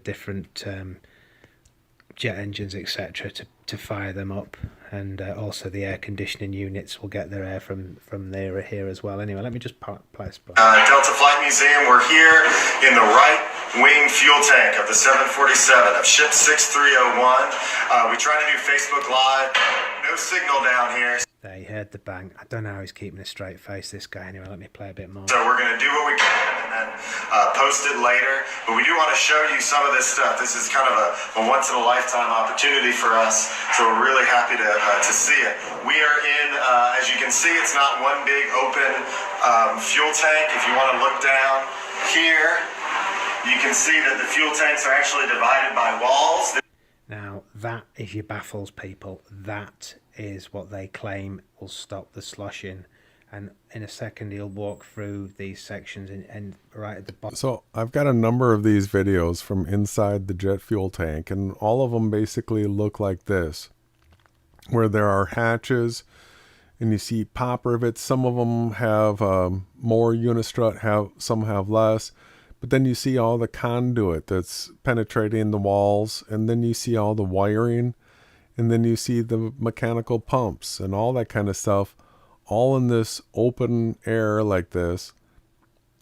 different jet engines, etc., to fire them up, and also the air conditioning units will get their air from there here as well. Anyway, let me just play a spot. Delta Flight Museum, we're here in the right wing fuel tank of the 747 of ship 6301. We try to do Facebook Live, no signal down here. There, you heard the bang. I don't know how he's keeping a straight face, this guy. Anyway, let me play a bit more. So we're going to do what we can and then post it later. But we do want to show you some of this stuff. This is kind of a once-in-a-lifetime opportunity for us. So we're really happy to see it. We are in, as you can see, it's not one big open fuel tank. If you want to look down here, you can see that the fuel tanks are actually divided by walls. Now, that, if you baffles people, that is what they claim will stop the sloshing. And in a second, he'll walk through these sections and right at the bottom. So I've got a number of these videos from inside the jet fuel tank, and all of them basically look like this, where there are hatches and you see pop rivets. Some of them have more unistrut, some have less. But then you see all the conduit that's penetrating the walls, and then you see all the wiring, and then you see the mechanical pumps and all that kind of stuff, all in this open air like this.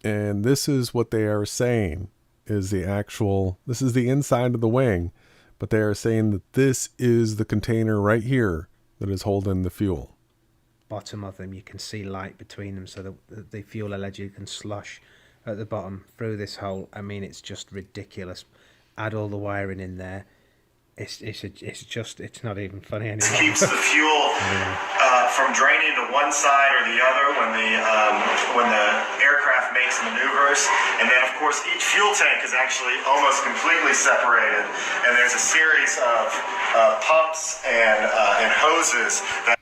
And this is what they are saying is this is the inside of the wing, but they are saying that this is the container right here that is holding the fuel. Bottom of them, you can see light between them, so that the fuel allegedly can slosh at the bottom through this hole. I mean, it's just ridiculous. Add all the wiring in there. It's not even funny anymore. This keeps the fuel from draining to one side or the other when the aircraft makes maneuvers. And then, of course, each fuel tank is actually almost completely separated. And there's a series of pumps and hoses that.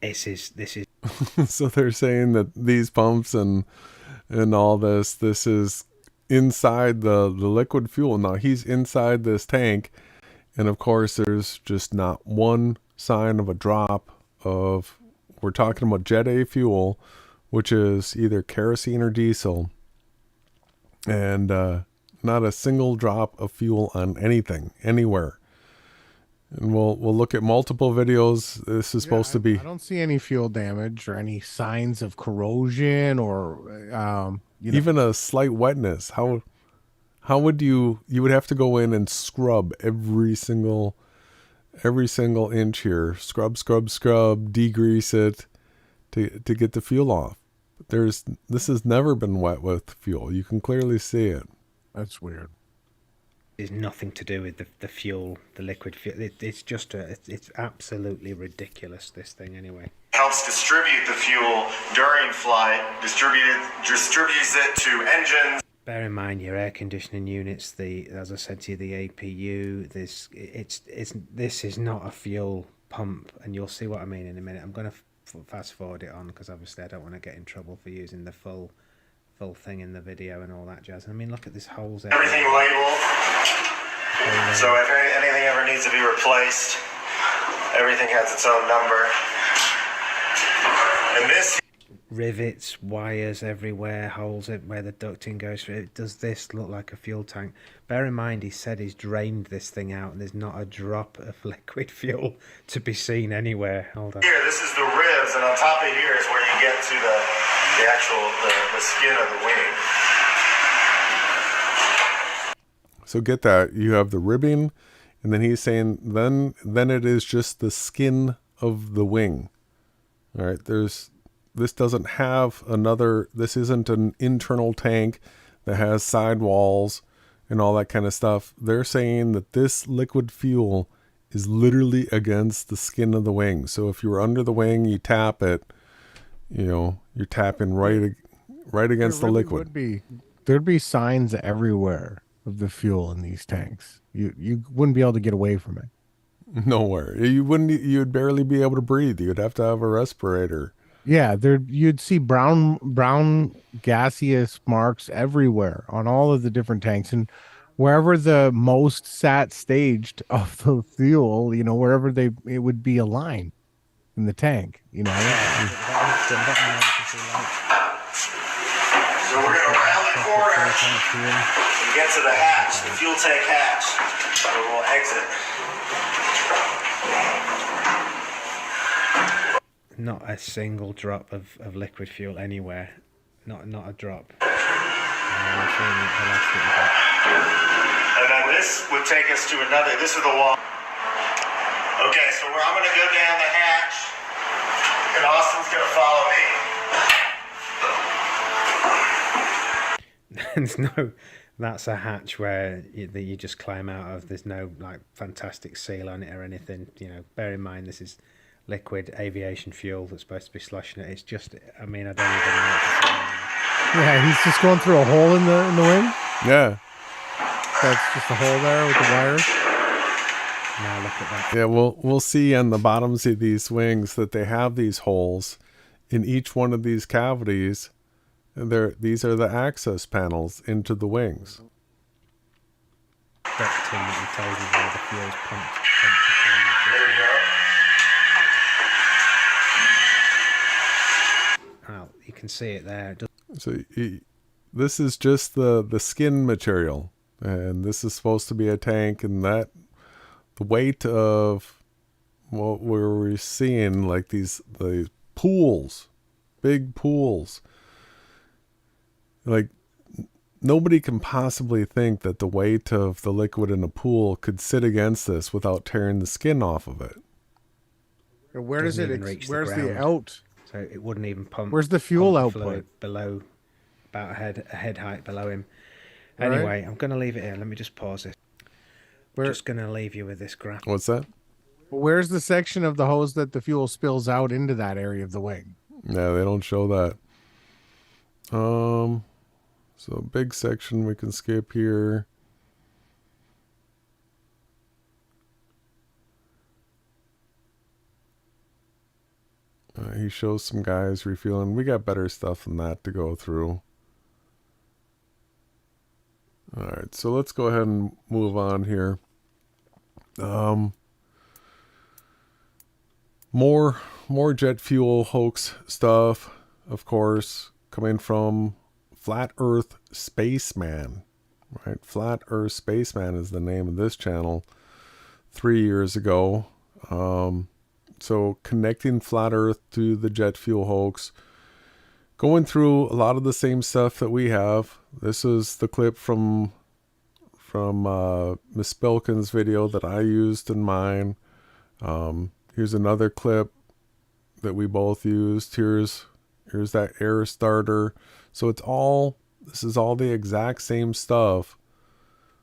This is. So they're saying that these pumps and all this is inside the liquid fuel. Now he's inside this tank, and of course there's just not one sign of a drop of, we're talking about Jet A fuel, which is either kerosene or diesel, and not a single drop of fuel on anything, anywhere. And we'll look at multiple videos. This is supposed to be. I don't see any fuel damage or any signs of corrosion or even a slight wetness. How would you would have to go in and scrub every single inch here. Scrub, degrease it to get the fuel off. This has never been wet with fuel. You can clearly see it. That's weird. It's nothing to do with the fuel, the liquid fuel. It's just it's absolutely ridiculous, this thing anyway. Helps distribute the fuel during flight, distributes it to engines. Bear in mind your air conditioning units, as I said to you, the APU, this is not a fuel pump, and you'll see what I mean in a minute. I'm going to fast forward it on because obviously I don't want to get in trouble for using the full thing in the video and all that jazz. I mean, look at this holes there. Everything labeled. So if anything ever needs to be replaced, everything has its own number. And this rivets, wires everywhere, holes where the ducting goes through. Does this look like a fuel tank? Bear in mind, he said he's drained this thing out and there's not a drop of liquid fuel to be seen anywhere. Hold on. Here, this is the ribs, and on top of here is where you get to the actual the skin of the wing. So get that. You have the ribbing, and then he's saying then it is just the skin of the wing. All right, this doesn't have this isn't an internal tank that has sidewalls and all that kind of stuff. They're saying that this liquid fuel is literally against the skin of the wing. So if you're under the wing, you tap it, you're tapping right against the liquid. There'd be signs everywhere of the fuel in these tanks. You wouldn't be able to get away from it. Nowhere. You'd barely be able to breathe. You'd have to have a respirator. Yeah, you'd see brown gaseous marks everywhere on all of the different tanks, and wherever the most sat staged of the fuel, wherever it would be a line in the tank, So we're gonna round the corner and get to the hatch, the fuel tank hatch, where we'll exit. Not a single drop of liquid fuel anywhere. Not a drop. And then this would take us to another. This is the wall. Okay, so I'm going to go down the hatch, and Austin's going to follow me. There's no. That's a hatch where you just climb out of. There's no fantastic seal on it or anything. Bear in mind this is liquid aviation fuel that's supposed to be sloshing it. It's just, I don't even know what to say. Yeah, he's just going through a hole in the wing. Yeah, that's just a hole there with the wires. Now look at that. Yeah, we'll see on the bottoms of these wings that they have these holes in each one of these cavities. And these are the access panels into the wings. Ducting that tells you where the fuel's pumped. There you go. Well, you can see it there. So this is just the skin material, and this is supposed to be a tank, and the weight of what we're seeing, like these pools, big pools. Like nobody can possibly think that the weight of the liquid in a pool could sit against this without tearing the skin off of it. Where does it reach? Where's the out? So it wouldn't even pump. Where's the fuel pump output? Below, about a head height below him. All Anyway, right. I'm going to leave it here. Let me just pause it. Just going to leave you with this graph. What's that? Where's the section of the hose that the fuel spills out into that area of the wing? Yeah, they don't show that. So big section we can skip here. He shows some guys refueling. We got better stuff than that to go through. All right, so let's go ahead and move on here. More jet fuel hoax stuff, of course, coming from Flat Earth Spaceman. Right, Flat Earth Spaceman is the name of this channel. 3 years ago. So connecting flat Earth to the jet fuel hoax, going through a lot of the same stuff that we have. This is the clip from Miss Spilkin's video that I used in mine. Here's another clip that we both used. Here's that air starter. So this is all the exact same stuff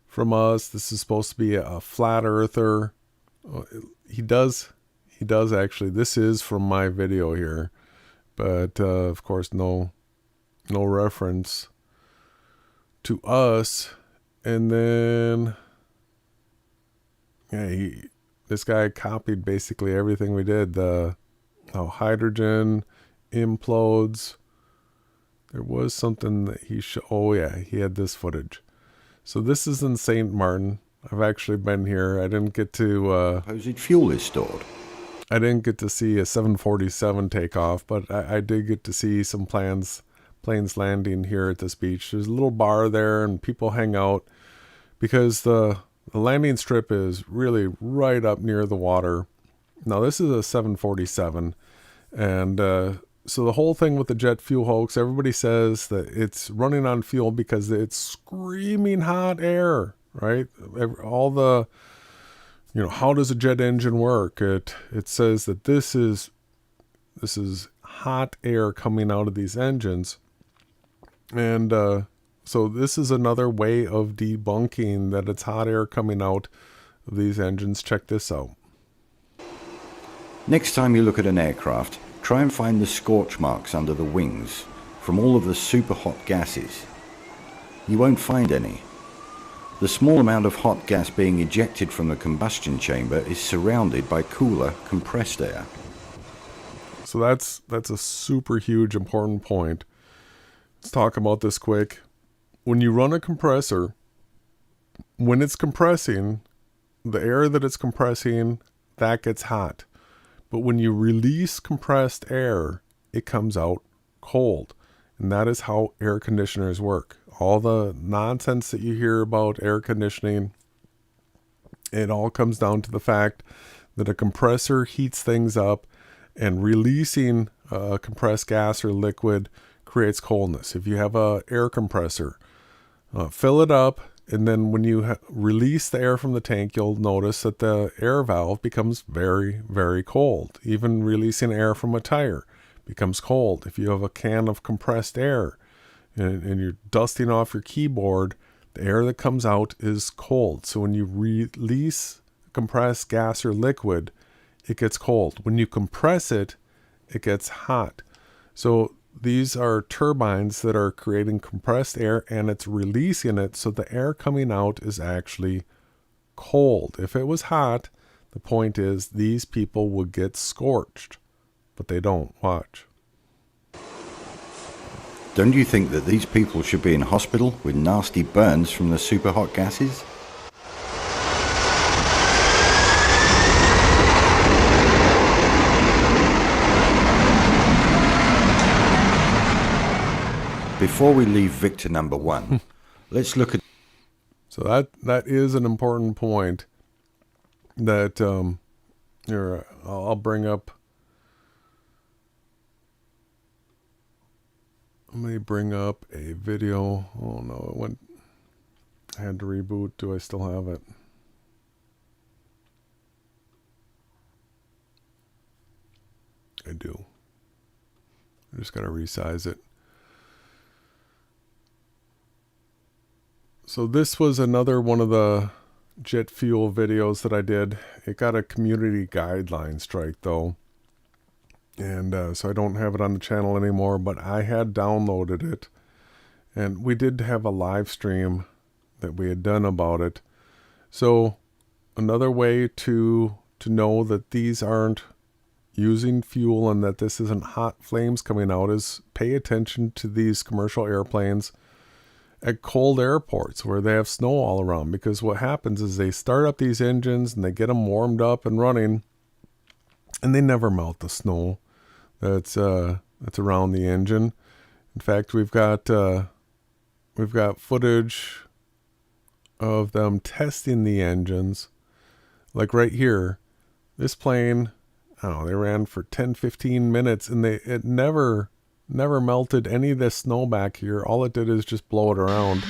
from us. This is supposed to be a flat earther. He does actually. This is from my video here, but of course no reference to us. And then this guy copied basically everything we did. How hydrogen implodes. There was something that he he had this footage. So this is in St. Martin. I've actually been here. I didn't get to supposed fuel is stored. I didn't get to see a 747 takeoff, but I did get to see some planes landing here at this beach. There's a little bar there, and people hang out because the landing strip is really right up near the water. Now this is a 747, and so the whole thing with the jet fuel hoax, everybody says that it's running on fuel because it's screaming hot air, right? All the, how does a jet engine work? It says that this is hot air coming out of these engines. And so this is another way of debunking that it's hot air coming out of these engines. Check this out. Next time you look at an aircraft, try and find the scorch marks under the wings from all of the super hot gases. You won't find any. The small amount of hot gas being ejected from the combustion chamber is surrounded by cooler, compressed air. So that's a super huge important point. Let's talk about this quick. When you run a compressor, when it's compressing, the air that it's compressing, that gets hot. But when you release compressed air, it comes out cold. And that is how air conditioners work. All the nonsense that you hear about air conditioning, it all comes down to the fact that a compressor heats things up, and releasing compressed gas or liquid creates coldness. If you have a air compressor, fill it up, and then when you release the air from the tank, you'll notice that the air valve becomes very, very cold. Even releasing air from a tire becomes cold. If you have a can of compressed air and you're dusting off your keyboard, the air that comes out is cold. So when you release compressed gas or liquid, it gets cold. When you compress it, it gets hot. So these are turbines that are creating compressed air, and it's releasing it, so the air coming out is actually cold. If it was hot, the point is these people would get scorched, but they don't. Watch. Don't you think that these people should be in hospital with nasty burns from the super hot gases? Before we leave victor number one, let's look at... So that is an important point that I'll bring up. Let me bring up a video. Oh no, I had to reboot. Do I still have it? I do. I just got to resize it. So this was another one of the jet fuel videos that I did. It got a community guideline strike though. And so I don't have it on the channel anymore, but I had downloaded it. And we did have a live stream that we had done about it. So another way to know that these aren't using fuel and that this isn't hot flames coming out is pay attention to these commercial airplanes at cold airports where they have snow all around, because what happens is they start up these engines and they get them warmed up and running, and they never melt the snow that's around the engine. In fact, we've got footage of them testing the engines Like right here, this plane, I don't know, they ran for 10-15 minutes, and it never melted any of this snow back here. All it did is just blow it around.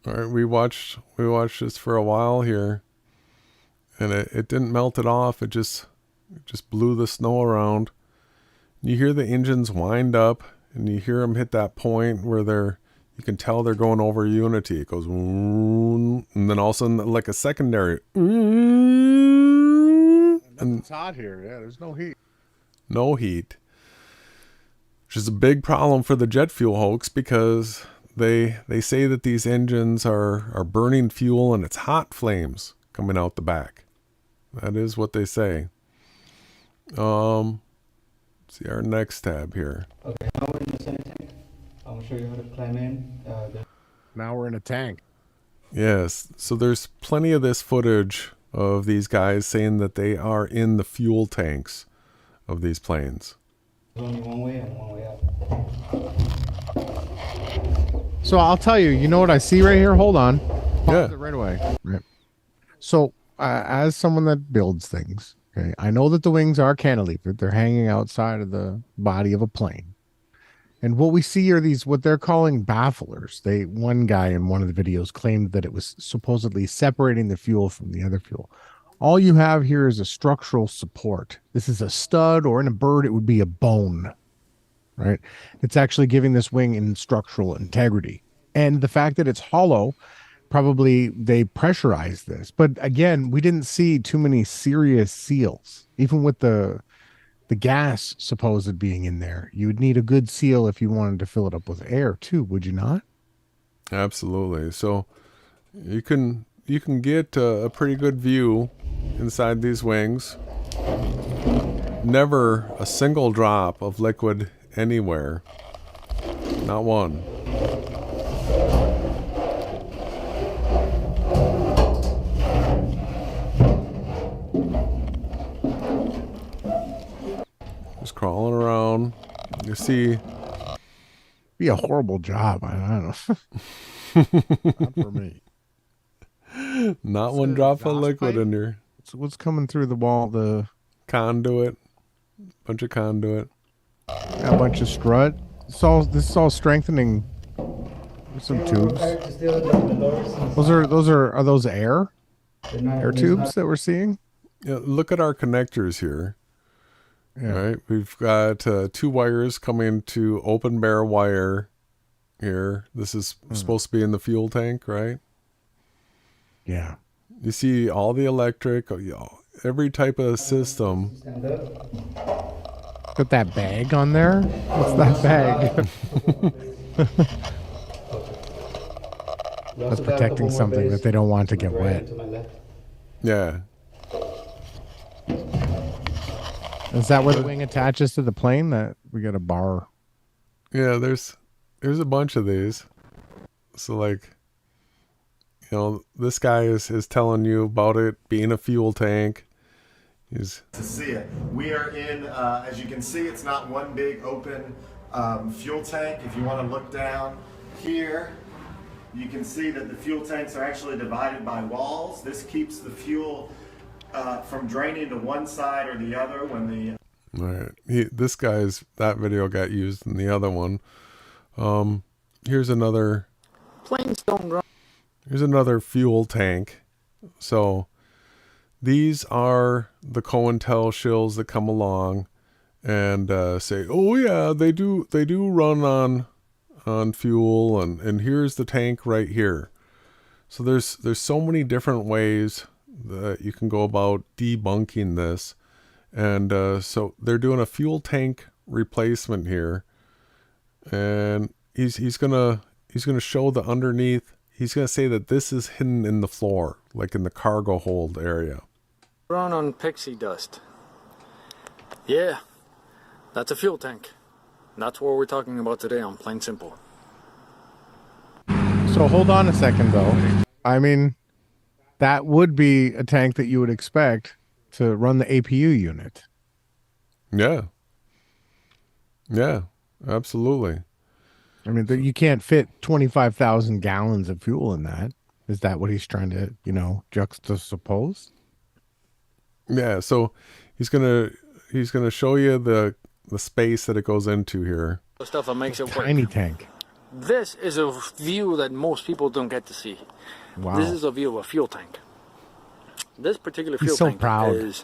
All right, we watched this for a while here, and it didn't melt it off. It just blew the snow around. You hear the engines wind up, and you hear them hit that point where you can tell they're going over Unity. It goes, and then all of a sudden, like a secondary, and it's hot here. Yeah, there's no heat. No heat, which is a big problem for the jet fuel hoax, because they say that these engines are burning fuel, and it's hot flames coming out the back. That is what they say. See our next tab here. Okay, now we're in the center tank. I'll show you how to climb in. Now we're in a tank. Yes, so there's plenty of this footage of these guys saying that they are in the fuel tanks of these planes. There's only one way and one way out. So I'll tell you, you know what I see right here? Hold on. Yeah. Right away. Right. So as someone that builds things, okay, I know that the wings are cantilevered. They're hanging outside of the body of a plane. And what we see are these, what they're calling bafflers. One guy in one of the videos claimed that it was supposedly separating the fuel from the other fuel. All you have here is a structural support. This is a stud, or in a bird, it would be a bone, right? It's actually giving this wing in structural integrity. And the fact that it's hollow, probably they pressurized this. But again, we didn't see too many serious seals. Even with the gas supposed being in there, you would need a good seal if you wanted to fill it up with air too, would you not? Absolutely. So you can get a pretty good view inside these wings. Never a single drop of liquid anywhere. Not one. Just crawling around. You see. Be a horrible job. I don't know. Not for me. Not one drop of liquid in here. So what's coming through the wall? The conduit. Bunch of conduit. A bunch of strut. This is all strengthening. Some tubes. Are those air tubes that we're seeing? Yeah, look at our connectors here. Yeah. Right, we've got 2 wires coming to open bare wire here. This is supposed to be in the fuel tank, right? Yeah. You see all the electric, every type of system. Put that bag on there? What's that bag? That's protecting something that they don't want to get wet. Yeah. Is that where the wing attaches to the plane? That we got a bar. Yeah, there's a bunch of these. So like, this guy is telling you about it being a fuel tank. He's to see it. We are in, as you can see, it's not one big open fuel tank. If you want to look down here, you can see that the fuel tanks are actually divided by walls. This keeps the fuel from draining to one side or the other when the... All right. That video got used in the other one. Here's another... Planes don't run. Here's another fuel tank. So these are the COINTEL shills that come along and say, oh yeah, they do run on fuel, and here's the tank right here. So there's so many different ways that you can go about debunking this, and so they're doing a fuel tank replacement here, and he's gonna show the underneath. He's gonna say that this is hidden in the floor, like in the cargo hold area. Run on pixie dust. Yeah, that's a fuel tank. That's what we're talking about today on Plain Simple. So So hold on a second, though. I mean, that would be a tank that you would expect to run the APU unit. Yeah. Yeah, absolutely. I mean, you can't fit 25,000 gallons of fuel in that. Is that what he's trying to, juxtapose? Yeah, so he's gonna show you the space that it goes into here. The stuff that makes it work. Tiny tank. This is a view that most people don't get to see. Wow. This is a view of a fuel tank. This particular fuel He's so tank proud. is...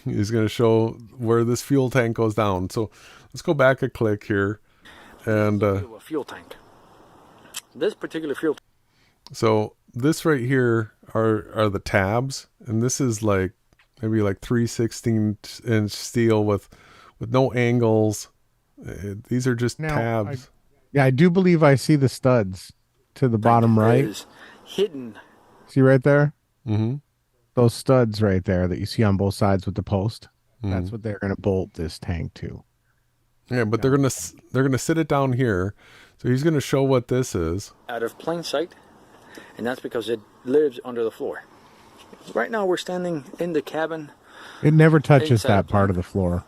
He's going to show where this fuel tank goes down. So let's go back a click here. And a fuel tank. This particular fuel tank. So this right here are the tabs. And this is like maybe like 3/16" steel with no angles. These are just tabs. I do believe I see the studs to the bottom right. Is hidden. See right there? Mm-hmm. Those studs right there that you see on both sides with the post. Mm-hmm. That's what they're going to bolt this tank to. Yeah, but they're gonna sit it down here. So he's gonna show what this is. Out of plain sight, and that's because it lives under the floor. Right now we're standing in the cabin. It never touches Inside that part of the floor.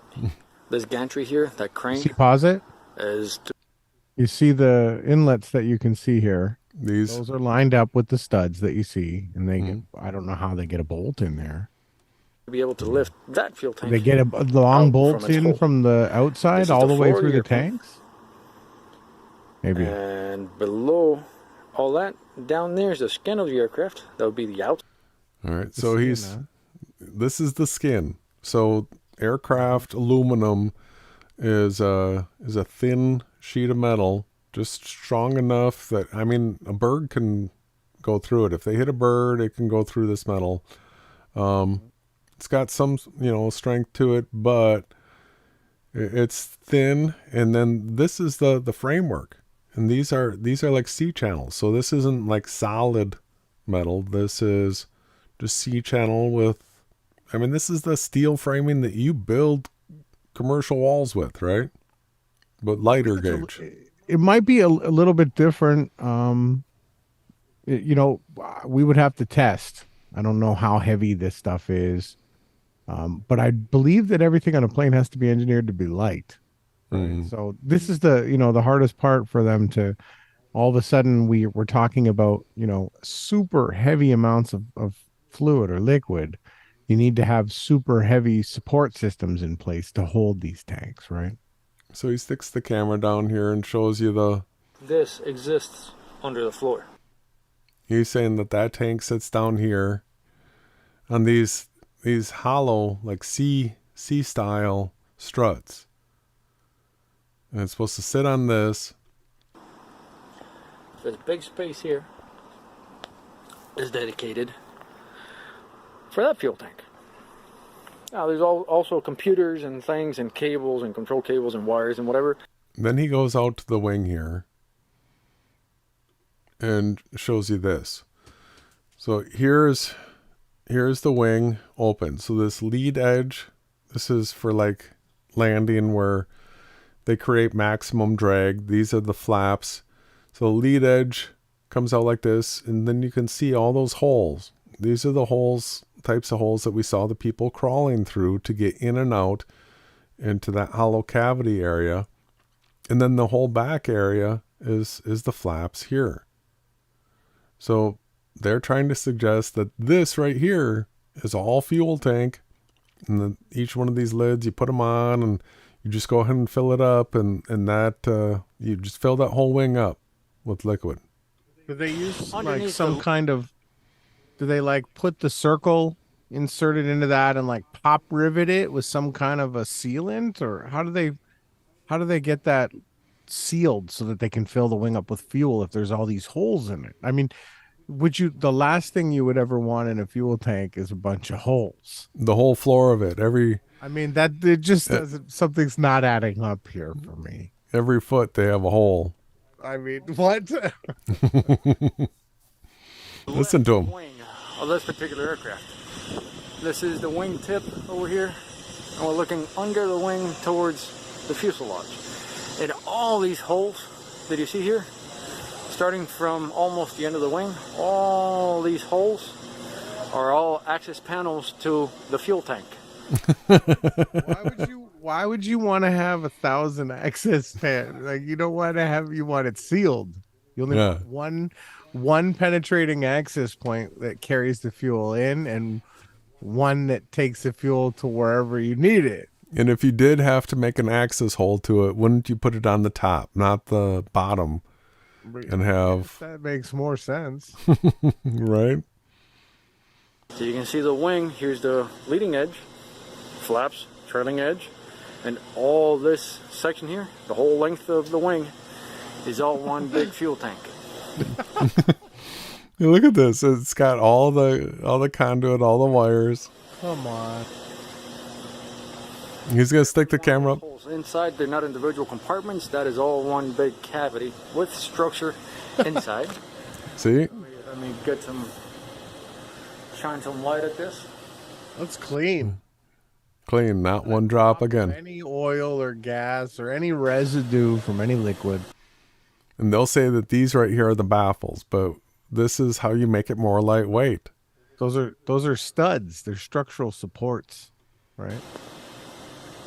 This gantry here, that crane, See, pause it. is You see the inlets that you can see here. Those are lined up with the studs that you see, and they get, I don't know how they get a bolt in there. to be able to lift that fuel tank. They get a long bolts from its in hole. from the This outside is all the way floor through the you're- tanks. Maybe. And below all that, down there is the skin of the aircraft. That would be the out. All right, so this is the skin. So aircraft aluminum is a thin sheet of metal, just strong enough that, I mean, a bird can go through it. If they hit a bird, it can go through this metal. It's got some, strength to it, but it's thin. And then this is the framework. And these are like C channels. So this isn't like solid metal. This is just C channel with, this is the steel framing that you build commercial walls with, right? But lighter gauge. It might be a little bit different. We would have to test. I don't know how heavy this stuff is. But I believe that everything on a plane has to be engineered to be light. Right? So this is the hardest part for them to, all of a sudden we're talking about, super heavy amounts of fluid or liquid. You need to have super heavy support systems in place to hold these tanks, right? So he sticks the camera down here and shows you This exists under the floor. He's saying that tank sits down here on these hollow, like C style struts. And it's supposed to sit on this. This big space here is dedicated for that fuel tank. Now there's also computers and things and cables and control cables and wires and whatever. Then he goes out to the wing here and shows you this. So here's the wing open. So this lead edge, this is for like landing where they create maximum drag. These are the flaps. So the lead edge comes out like this, and then you can see all those holes. These are the types of holes that we saw the people crawling through to get in and out into that hollow cavity area. And then the whole back area is the flaps here. So they're trying to suggest that this right here is all fuel tank. And then each one of these lids, you put them on and you just go ahead and fill it up. And that, you just fill that whole wing up with liquid. Do they use like some kind of, do they like put the circle inserted into that and like pop rivet it with some kind of a sealant, or how do they get that sealed so that they can fill the wing up with fuel if there's all these holes in it? I mean, the last thing you would ever want in a fuel tank is a bunch of holes. The whole floor of it, that it just doesn't, something's not adding up here for me. Every foot they have a hole. I mean, what? Listen to him. Wing of this particular aircraft. This is the wing tip over here, and we're looking under the wing towards the fuselage. And all these holes that you see here starting from almost the end of the wing, all these holes are all access panels to the fuel tank. Why would you want to have 1,000 access fans? Like, you don't want to have, you want it sealed. You only want one penetrating access point that carries the fuel in, and one that takes the fuel to wherever you need it. And if you did have to make an access hole to it, wouldn't you put it on the top, not the bottom? And have... That makes more sense. Right? So you can see the wing. Here's the leading edge, flaps, trailing edge, and all this section here, the whole length of the wing, is all one big fuel tank. Look at this. It's got all the conduit, all the wires. Come on. He's going to stick the camera up. Inside, they're not individual compartments. That is all one big cavity with structure inside. See? Let me get shine some light at this. Looks clean. Clean, not one drop again. Any oil or gas or any residue from any liquid. And they'll say that these right here are the baffles, but this is how you make it more lightweight. Those are studs. They're structural supports, right?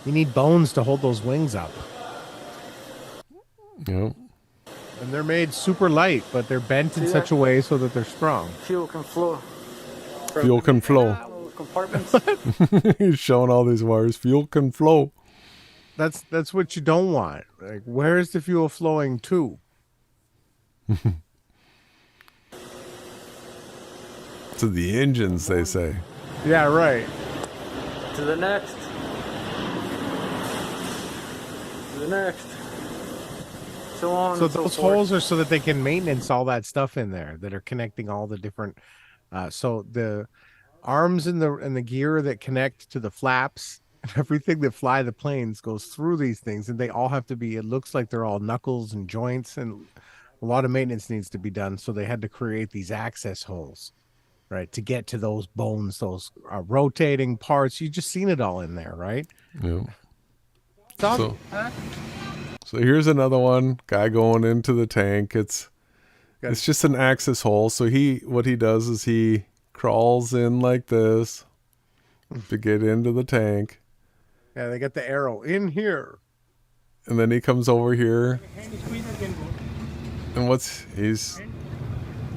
You need bones to hold those wings up. Yep. And they're made super light, but they're bent in such a way so that they're strong. Fuel can flow. Fuel can flow. Compartments. He's showing all these wires. Fuel can flow. That's what you don't want. Like, where is the fuel flowing to? To the engines, they say. Yeah, right. To the next. To the next. So on. So and so those forth. holes are so that they can maintenance all that stuff in there that are connecting all the different. So the arms and the gear that connect to the flaps, everything that fly the planes goes through these things, and they all have to be. It looks like they're all knuckles and joints, and a lot of maintenance needs to be done. So they had to create these access holes, right, to get to those bones, those rotating parts. You just seen it all in there, right? Yeah. So here's another one. Guy going into the tank. It's just an access hole. So what he does is he crawls in like this to get into the tank. Yeah, they got the arrow in here. And then he comes over here. And he's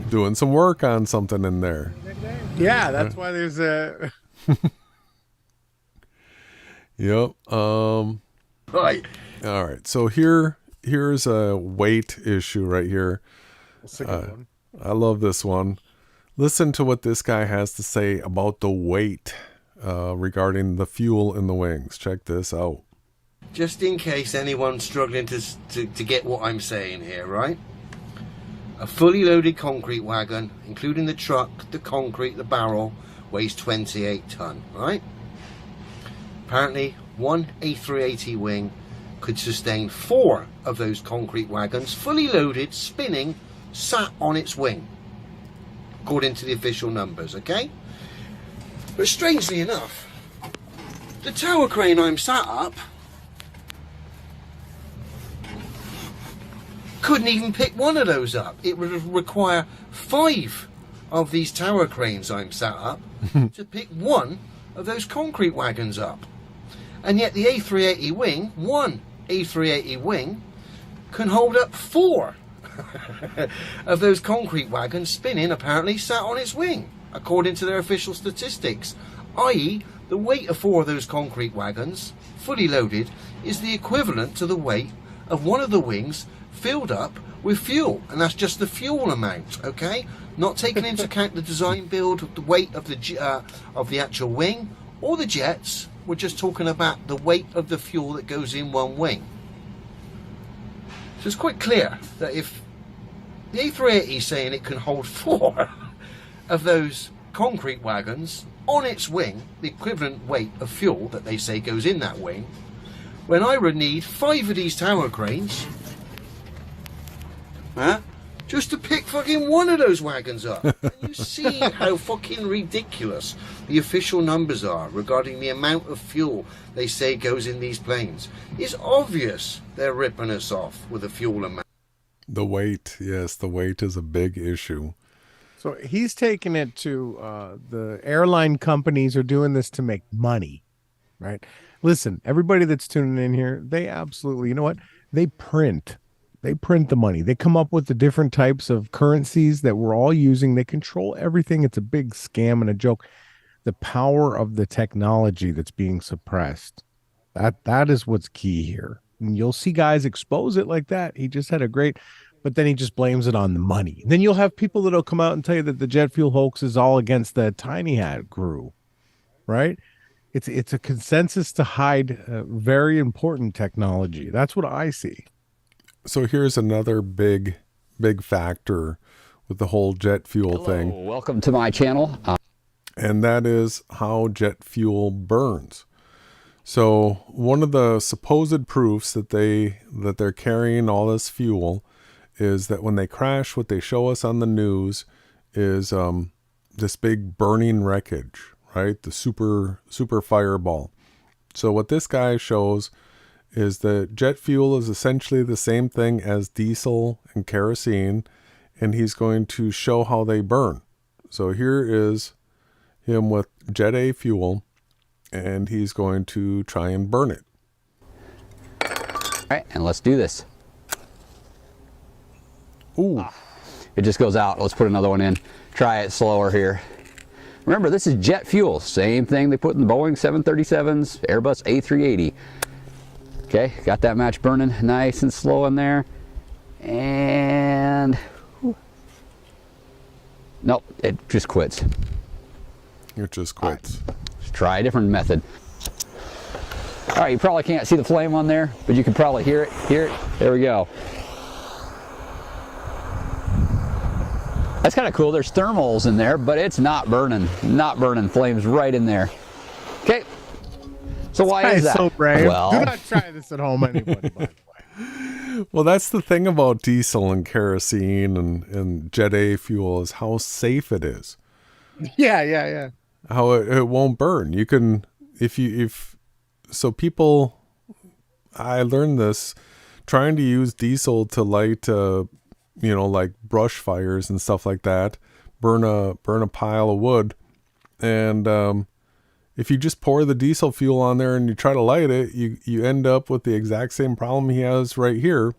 doing some work on something in there. Yeah, that's why there's a... Yep. Right. All right. So here's a weight issue right here. I love this one. Listen to what this guy has to say about the weight regarding the fuel in the wings. Check this out. Just in case anyone's struggling to get what I'm saying here, right? A fully loaded concrete wagon, including the truck, the concrete, the barrel, weighs 28 ton, right? Apparently, one A380 wing could sustain 4 of those concrete wagons, fully loaded, spinning, sat on its wing, according to the official numbers, okay? But strangely enough, the tower crane I'm sat up couldn't even pick one of those up. It would require 5 of these tower cranes I'm sat up to pick one of those concrete wagons up. And yet the A380 wing, one A380 wing, can hold up 4 of those concrete wagons spinning, apparently sat on its wing, according to their official statistics. I.e., the weight of 4 of those concrete wagons, fully loaded, is the equivalent to the weight of one of the wings filled up with fuel, and that's just the fuel amount, okay? Not taking into account the design build, the weight of the actual wing or the jets. We're just talking about the weight of the fuel that goes in one wing. So it's quite clear that if the A380 is saying it can hold 4 of those concrete wagons on its wing, the equivalent weight of fuel that they say goes in that wing, when I would need 5 of these tower cranes, just to pick fucking one of those wagons up. And you see how fucking ridiculous the official numbers are regarding the amount of fuel they say goes in these planes. It's obvious they're ripping us off with the fuel amount. The weight, yes, the weight is a big issue. So he's taking it to the airline companies are doing this to make money, right? Listen, everybody that's tuning in here, they absolutely, you know what? They print the money. They come up with the different types of currencies that we're all using. They control everything. It's a big scam and a joke. The power of the technology that's being suppressed. That is what's key here. And you'll see guys expose it like that. He just had a great, but then he just blames it on the money. And then you'll have people that'll come out and tell you that the jet fuel hoax is all against the tiny hat crew, right? It's a consensus to hide very important technology. That's what I see. So here's another big factor with the whole jet fuel thing. Welcome to my channel. And that is how jet fuel burns. So one of the supposed proofs that they're carrying all this fuel is that when they crash, what they show us on the news is this big burning wreckage, right? The super fireball. So what this guy shows is that jet fuel is essentially the same thing as diesel and kerosene, and he's going to show how they burn. So here is him with Jet A fuel, and he's going to try and burn it. All right, and let's do this. Ooh. It just goes out. Let's put another one in. Try it slower here. Remember, this is jet fuel. Same thing they put in the Boeing 737s, Airbus A380. Okay, got that match burning nice and slow in there. And nope, it just quits. It just quits. Right. Let's try a different method. All right, you probably can't see the flame on there, but you can probably hear it. There we go. That's kind of cool. There's thermals in there, but it's not burning. Not burning. Flames right in there. Okay. So why is that? So brave. Well, do not try this at home, anybody, by the way. Well, that's the thing about diesel and kerosene and Jet A fuel is how safe it is. Yeah. How it won't burn. You can, people, I learned this trying to use diesel to light, like brush fires and stuff like that, burn a pile of wood. And, if you just pour the diesel fuel on there and you try to light it, you end up with the exact same problem he has right here.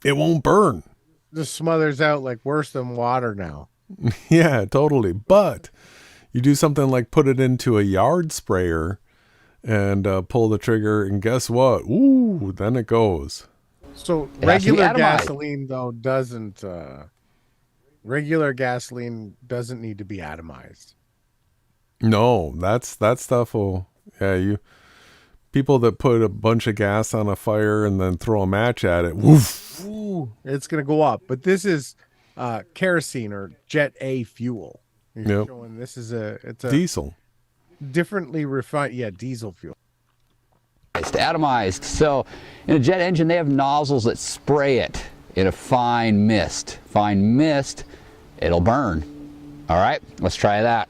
It won't burn. Just smothers out like worse than water now. Yeah, totally. But you do something like put it into a yard sprayer and pull the trigger, and guess what? Ooh, then it goes. So regular gasoline though doesn't need to be atomized. No, that stuff will, people that put a bunch of gas on a fire and then throw a match at it, woof. Ooh, it's going to go up. But this is kerosene or Jet A fuel. You're showing this is it's a diesel. Differently refined, diesel fuel. It's atomized. So in a jet engine, they have nozzles that spray it in a fine mist. Fine mist, it'll burn. All right, let's try that.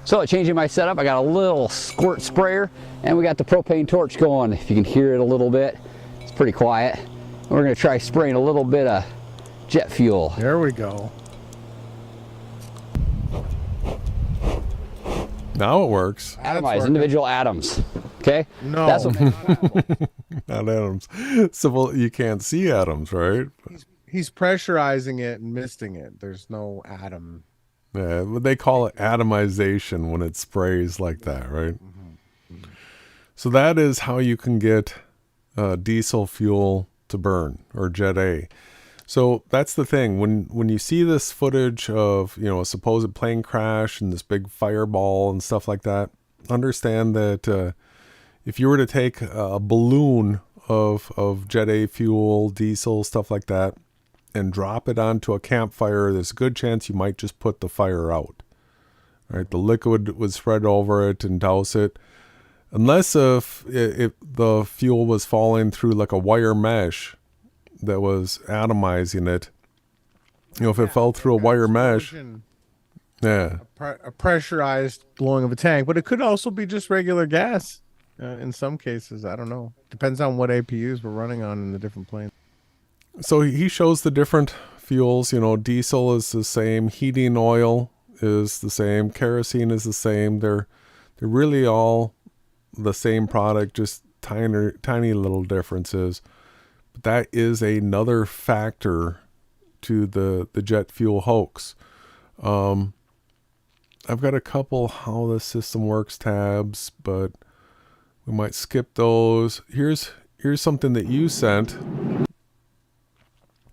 So changing my setup, I got a little squirt sprayer and we got the propane torch going. If you can hear it a little bit, it's pretty quiet. We're gonna try spraying a little bit of jet fuel. There we go. Now it works. Atomize individual atoms. Okay? No. That's what not atoms. So well, you can't see atoms, right? He's pressurizing it and misting it. There's no atom. Yeah, but they call it atomization when it sprays like that, right? Mm-hmm. So that is how you can get diesel fuel to burn, or Jet A. So that's the thing. When you see this footage of, a supposed plane crash and this big fireball and stuff like that, understand that if you were to take a balloon of Jet A fuel, diesel, stuff like that, and drop it onto a campfire, there's a good chance you might just put the fire out. Right? The liquid would spread over it and douse it. Unless if the fuel was falling through like a wire mesh that was atomizing it. If it fell through a wire mesh. Yeah. A pressurized blowing of a tank. But it could also be just regular gas in some cases. I don't know. Depends on what APUs we're running on in the different planes. So he shows the different fuels. Diesel is the same, heating oil is the same, kerosene is the same. They're really all the same product, just tiny little differences. But that is another factor to the jet fuel hoax. I've got a couple how the system works tabs, but we might skip those. Here's something that you sent.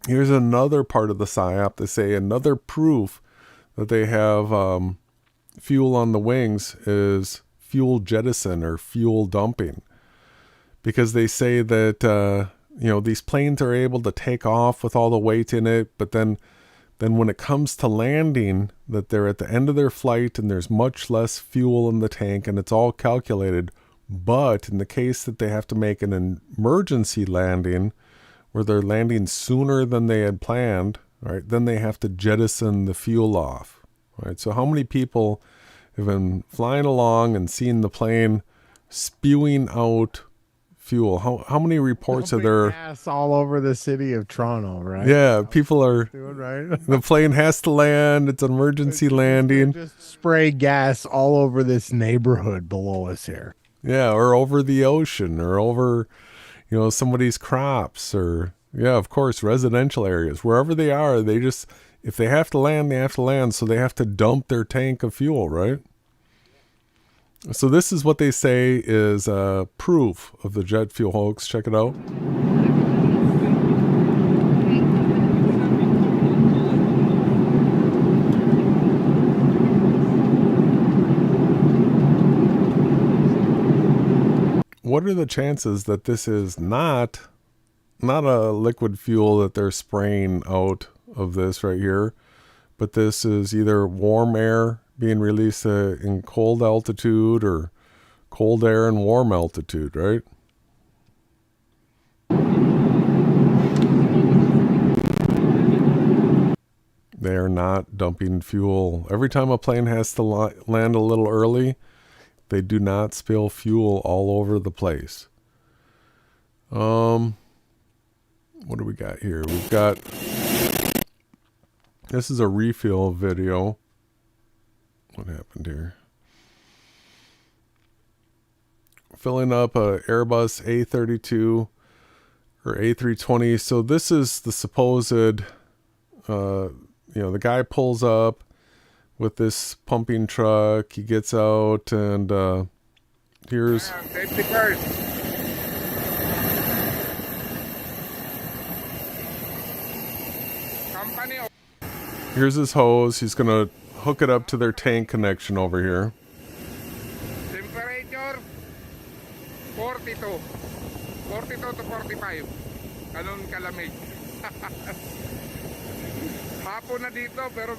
Here's another part of the PSYOP. They say another proof that they have fuel on the wings is fuel jettison or fuel dumping. Because they say that, these planes are able to take off with all the weight in it, but then when it comes to landing, that they're at the end of their flight and there's much less fuel in the tank and it's all calculated. But in the case that they have to make an emergency landing where they're landing sooner than they had planned, right, then they have to jettison the fuel off. Right? So how many people have been flying along and seen the plane spewing out fuel? How many reports are there? Gas all over the city of Toronto, right? Yeah, people are doing right. The plane has to land. It's an emergency landing. Just spray gas all over this neighborhood below us here. Yeah, or over the ocean, or over, somebody's crops, or of course, residential areas. Wherever they are, they just, if they have to land, they have to land. So they have to dump their tank of fuel, right? So this is what they say is proof of the jet fuel hoax. Check it out. What are the chances that this is not a liquid fuel that they're spraying out of this right here, but this is either warm air being released in cold altitude or cold air and warm altitude, right? They are not dumping fuel. Every time a plane has to land a little early, they do not spill fuel all over the place. What do we got here? We've got, this is a refuel video. What happened here? Filling up a Airbus A380 or A320. So this is the supposed, the guy pulls up with this pumping truck. He gets out and here's safety first. Company. Here's his hose. He's gonna hook it up to their tank connection over here. Temperature 42 to 45. Ganun kalamig. Hapon na dito pero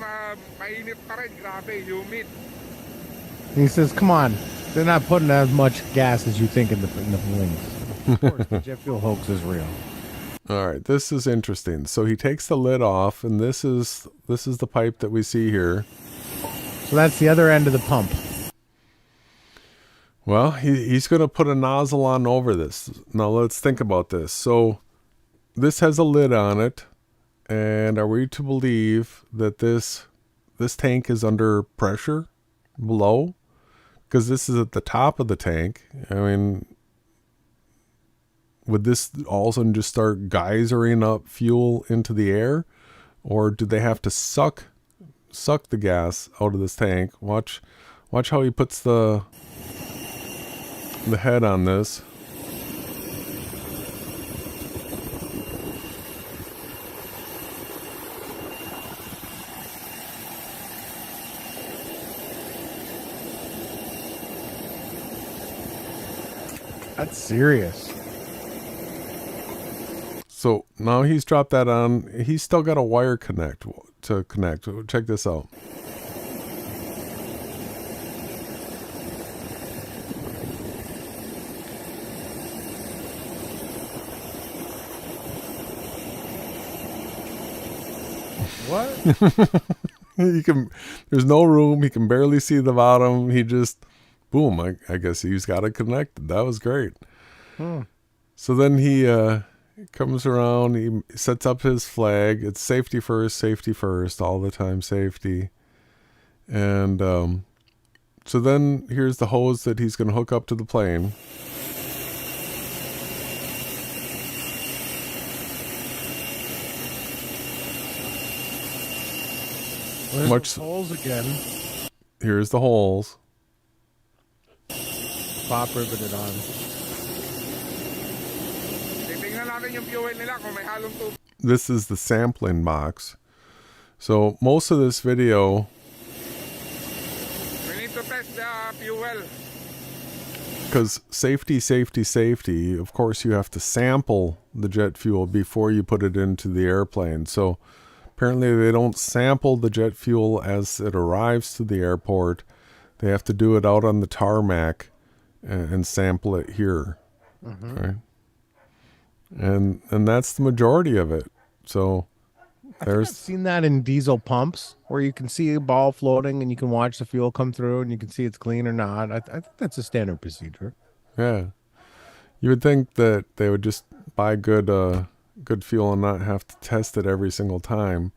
mainit pa rin. Grabe, humid. He says, come on, they're not putting as much gas as you think in the wings. Of course, the jet fuel hoax is real. All right, this is interesting. So he takes the lid off, and this is the pipe that we see here. So that's the other end of the pump. Well, he's going to put a nozzle on over this. Now let's think about this. So this has a lid on it, and are we to believe that this tank is under pressure below? Because this is at the top of the tank. I mean, would this all of a sudden just start geysering up fuel into the air? Or do they have to suck the gas out of this tank? Watch how he puts the head on this. That's serious. So now he's dropped that on. He's still got a wire to connect. Check this out. What? There's no room. He can barely see the bottom. He just, boom. I guess he's got it connected. That was great. Hmm. So then he He comes around, he sets up his flag. It's safety first, all the time safety. And so then here's the hose that he's going to hook up to the plane. There's the holes again. Here's the holes. Pop riveted on. This is the sampling box. So most of this video, We need to test the fuel. because safety, of course you have to sample the jet fuel before you put it into the airplane. So apparently they don't sample the jet fuel as it arrives to the airport. They have to do it out on the tarmac and sample it here. Okay? And that's the majority of it. So I've seen that in diesel pumps where you can see a ball floating and you can watch the fuel come through and you can see it's clean or not. I think that's a standard procedure. Yeah. You would think that they would just buy good fuel and not have to test it every single time.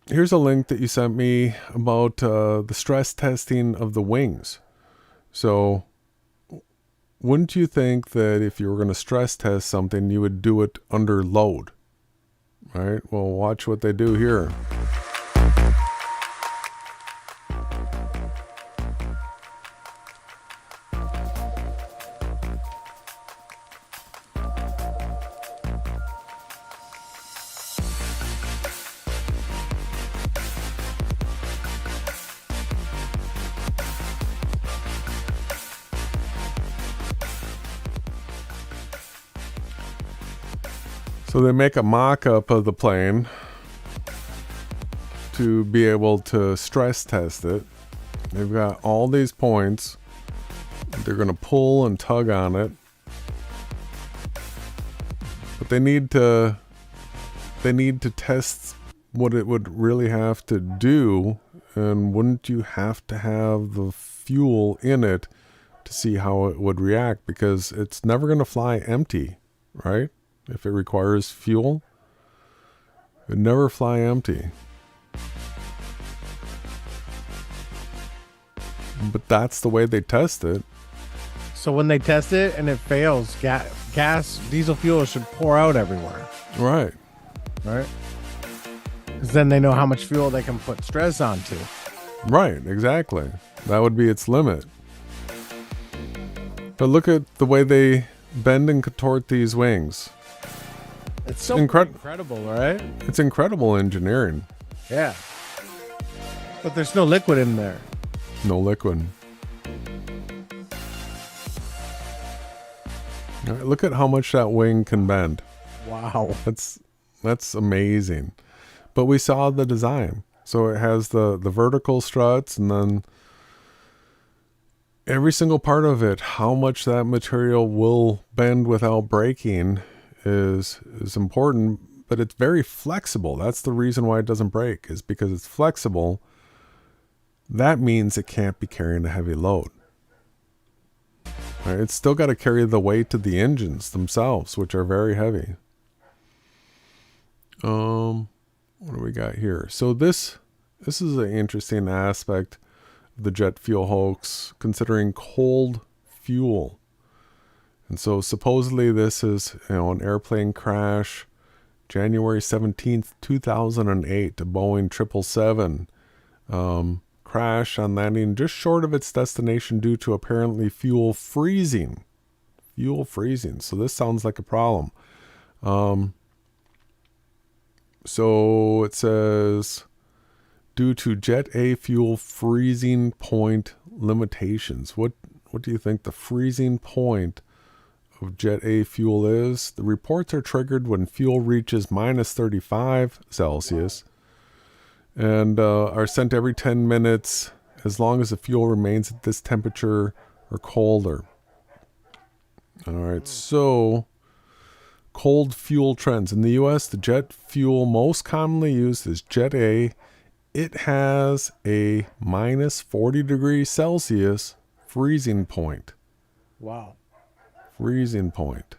Here's a link that you sent me about the stress testing of the wings. So wouldn't you think that if you were going to stress test something, you would do it under load? All right, well, watch what they do here. So they make a mock-up of the plane to be able to stress test it. They've got all these points. They're going to pull and tug on it. But they need to test what it would really have to do. And wouldn't you have to have the fuel in it to see how it would react? Because it's never going to fly empty, right? If it requires fuel, it would never fly empty. But that's the way they test it. So when they test it and it fails, diesel fuel should pour out everywhere. Right. Right? Because then they know how much fuel they can put stress onto. Right, exactly. That would be its limit. But look at the way they bend and contort these wings. It's so incredible, right? It's incredible engineering. Yeah. But there's no liquid in there. No liquid. All right, look at how much that wing can bend. Wow. That's amazing. But we saw the design. So it has the vertical struts, and then every single part of it, how much that material will bend without breaking is important, but it's very flexible. That's the reason why it doesn't break, is because it's flexible. That means it can't be carrying a heavy load. Right? It's still got to carry the weight of the engines themselves, which are very heavy. What do we got here? So this is an interesting aspect of the jet fuel hoax, considering cold fuel. And so supposedly this is, an airplane crash, January 17th, 2008, a Boeing 777 crash on landing just short of its destination due to apparently fuel freezing. So this sounds like a problem. So it says, due to Jet A fuel freezing point limitations. What do you think the freezing point of Jet A fuel is? The reports are triggered when fuel reaches minus 35 Celsius and are sent every 10 minutes as long as the fuel remains at this temperature or colder. All right, so cold fuel trends. In the U.S., the jet fuel most commonly used is Jet A. It has a minus 40 degrees Celsius freezing point. Wow. Freezing point.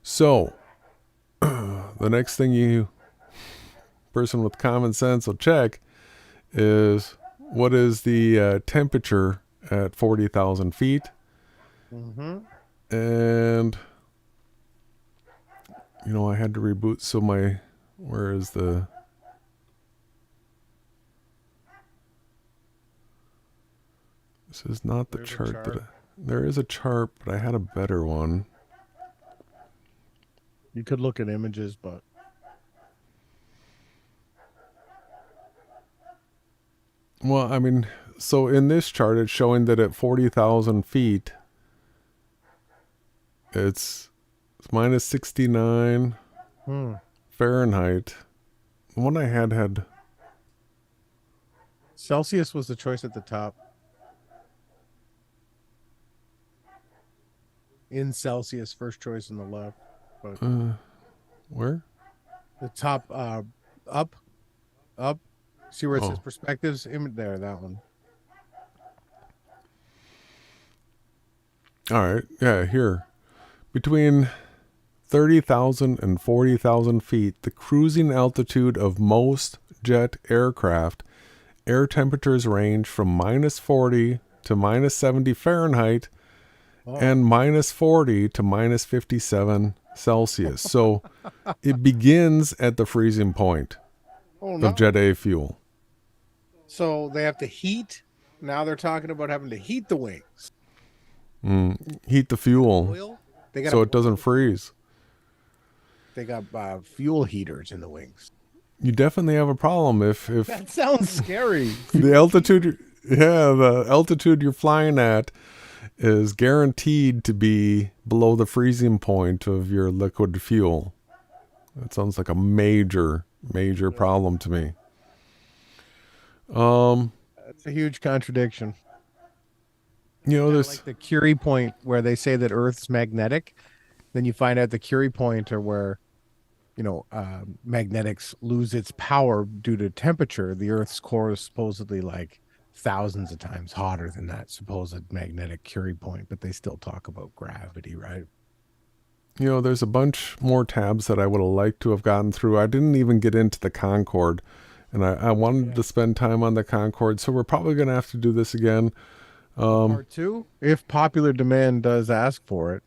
So, the next thing you, person with common sense will check is what is the temperature at 40,000 feet. Mm-hmm. And, you know, I had to reboot. So where is the... This is not the chart. There is a chart, but I had a better one. You could look at images, but... Well, I mean, so in this chart, it's showing that at 40,000 feet, it's minus 69 Fahrenheit. The one I had... Celsius was the choice at the top. In Celsius, first choice on the left. But where? The top, up. See where it says perspectives? There, that one. All right. Yeah, here. Between 30,000 and 40,000 feet, the cruising altitude of most jet aircraft, air temperatures range from minus 40 to minus 70 Fahrenheit and minus 40 to minus 57 Celsius. So it begins at the freezing point of Jet A fuel. So they have to heat. Now they're talking about having to heat the wings. Heat the fuel so it doesn't freeze. They got fuel heaters in the wings. You definitely have a problem if That sounds scary. the altitude you're flying at is guaranteed to be below the freezing point of your liquid fuel. That sounds like a major problem to me. That's a huge contradiction. You know, there's like the Curie point where they say that Earth's magnetic. Then you find out the Curie point are where, magnetics lose its power due to temperature. The Earth's core is supposedly like thousands of times hotter than that supposed magnetic Curie point, but they still talk about gravity, right? You know, there's a bunch more tabs that I would have liked to have gotten through. I didn't even get into the Concord, and I wanted to spend time on the Concord, so we're probably going to have to do this again. Part two, if popular demand does ask for it,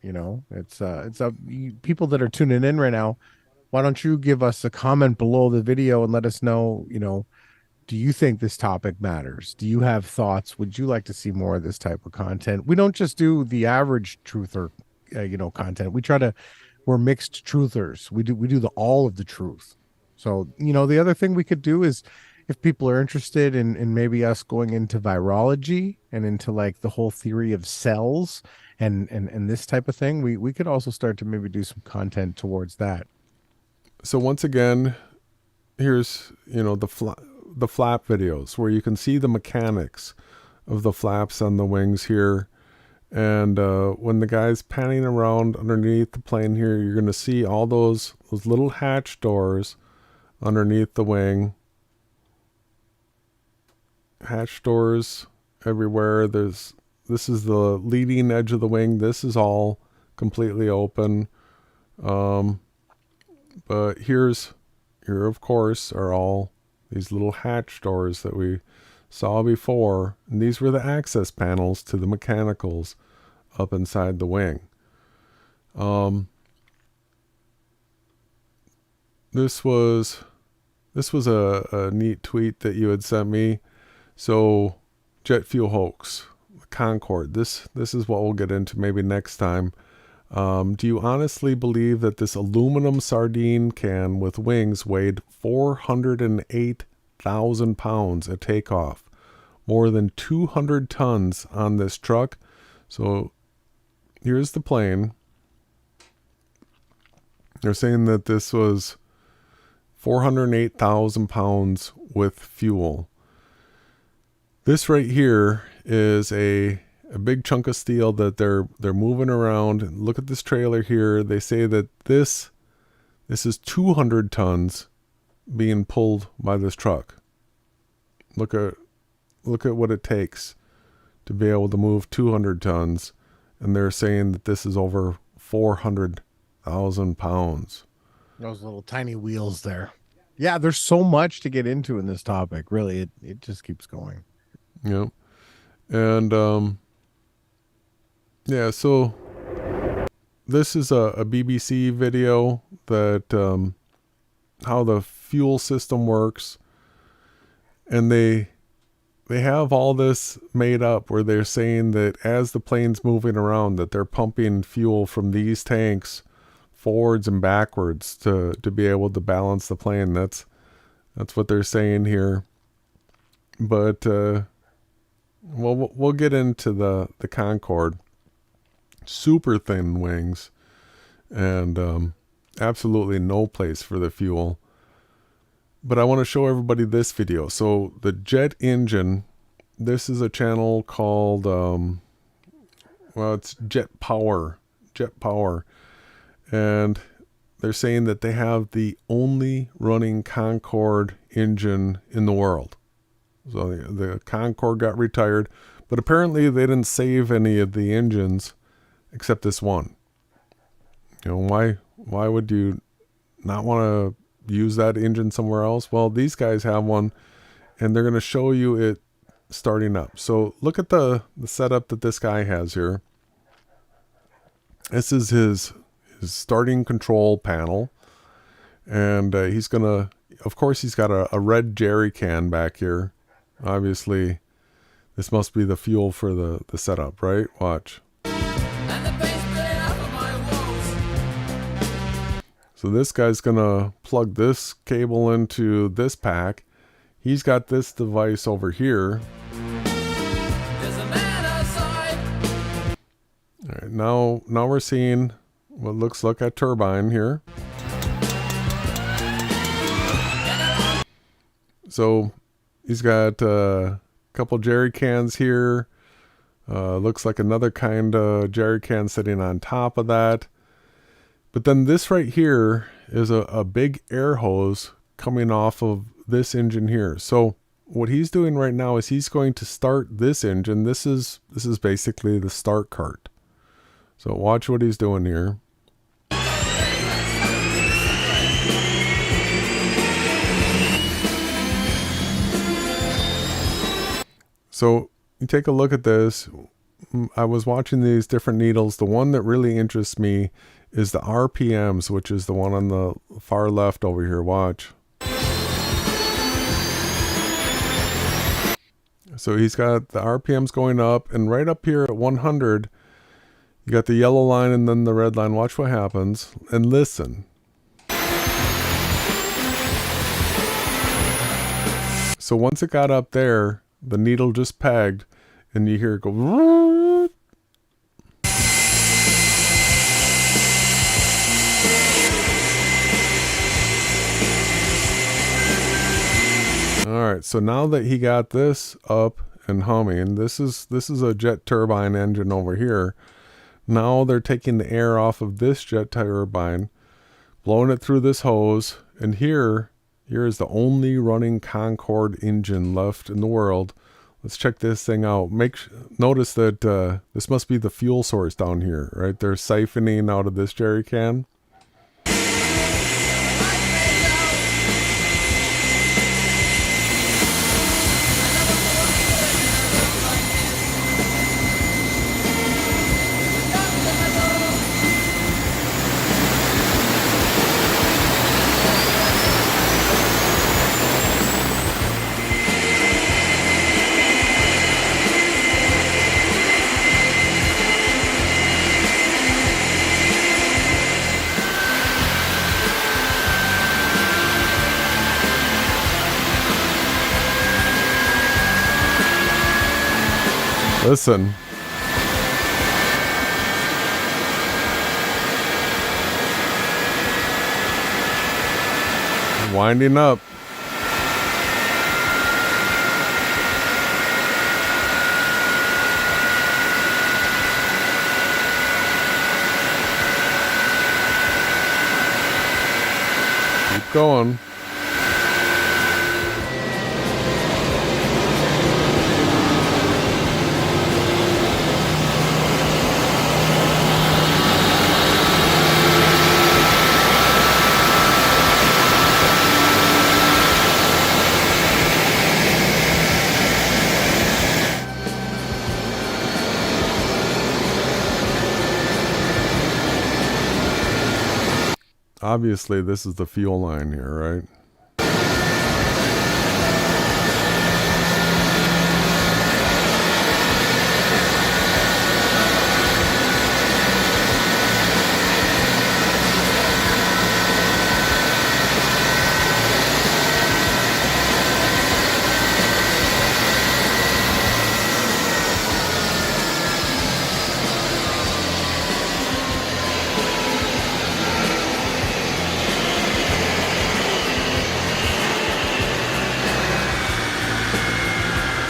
it's up. People that are tuning in right now, why don't you give us a comment below the video and let us know, do you think this topic matters? Do you have thoughts? Would you like to see more of this type of content? We don't just do the average truther, content. We're mixed truthers. We do all of the truth. So, the other thing we could do is, if people are interested in maybe us going into virology and into like the whole theory of cells and this type of thing, we could also start to maybe do some content towards that. So once again, here's, the flap videos where you can see the mechanics of the flaps on the wings here. And when the guy's panning around underneath the plane here, you're going to see all those little hatch doors underneath the wing. Hatch doors everywhere. This is the leading edge of the wing. This is all completely open. But here of course are all these little hatch doors that we saw before, and these were the access panels to the mechanicals up inside the wing. This was a neat tweet that you had sent me. So, jet fuel hoax, Concord. This is what we'll get into maybe next time. Do you honestly believe that this aluminum sardine can with wings weighed 408,000 pounds at takeoff, more than 200 tons on this truck? So here's the plane. They're saying that this was 408,000 pounds with fuel. This right here is a big chunk of steel that they're moving around. Look at this trailer here. They say that this is 200 tons being pulled by this truck. Look at what it takes to be able to move 200 tons, and they're saying that this is over 400,000 100,000 pounds. Those little tiny wheels there. Yeah, there's so much to get into in this topic. Really, it just keeps going. Yep. And yeah, so this is a BBC video that how the fuel system works, and they have all this made up where they're saying that as the plane's moving around, that they're pumping fuel from these tanks forwards and backwards to be able to balance the plane. That's what they're saying here. But we'll get into the Concord. Super thin wings, and absolutely no place for the fuel. But I want to show everybody this video. So the jet engine, this is a channel called well, it's Jet Power, and they're saying that they have the only running Concord engine in the world. So the Concord got retired, but apparently they didn't save any of the engines except this one. You know, why would you not want to use that engine somewhere else? Well, these guys have one, and they're going to show you it starting up. So look at the setup that this guy has here. This is his starting control panel, and he's gonna, of course, he's got a red jerry can back here. Obviously, this must be the fuel for the setup, right? Watch. So this guy's gonna plug this cable into this pack. He's got this device over here. All right, now we're seeing what looks like a turbine here. So he's got a couple jerry cans here. Looks like another kind of jerry can sitting on top of that. But then this right here is a big air hose coming off of this engine here. So what he's doing right now is he's going to start this engine. This is basically the start cart. So watch what he's doing here. So you take a look at this. I was watching these different needles. The one that really interests me is the RPMs, which is the one on the far left over here. Watch. So he's got the RPMs going up, and right up here at 100, you got the yellow line and then the red line. Watch what happens and listen. So once it got up there, the needle just pegged, and you hear it go. All right, so now that he got this up and humming, this is a jet turbine engine over here. Now they're taking the air off of this jet turbine, blowing it through this hose, and here is the only running Concord engine left in the world. Let's check this thing out. Notice that this must be the fuel source down here, right? They're siphoning out of this jerry can. Listen. Winding up. Keep going. obviously this is the fuel line here, right?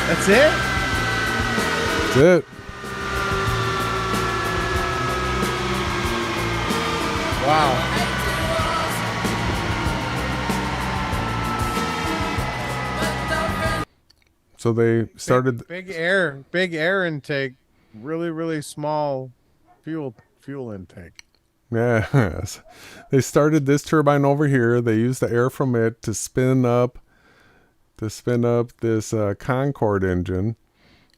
That's it? That's it. Wow. So they started big air intake, really small fuel intake. Yes. They started this turbine over here. They used the air from it to spin up this Concord engine.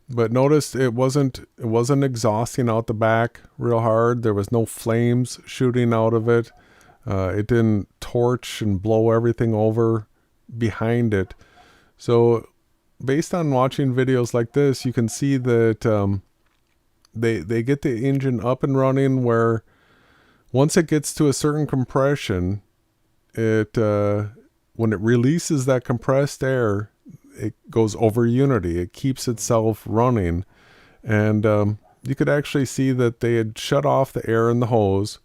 But notice it wasn't exhausting out the back real hard. There was no flames shooting out of it. It didn't torch and blow everything over behind it. So based on watching videos like this, you can see that they get the engine up and running where once it gets to a certain compression, it when it releases that compressed air, it goes over unity. It keeps itself running. And you could actually see that they had shut off the air in the hose.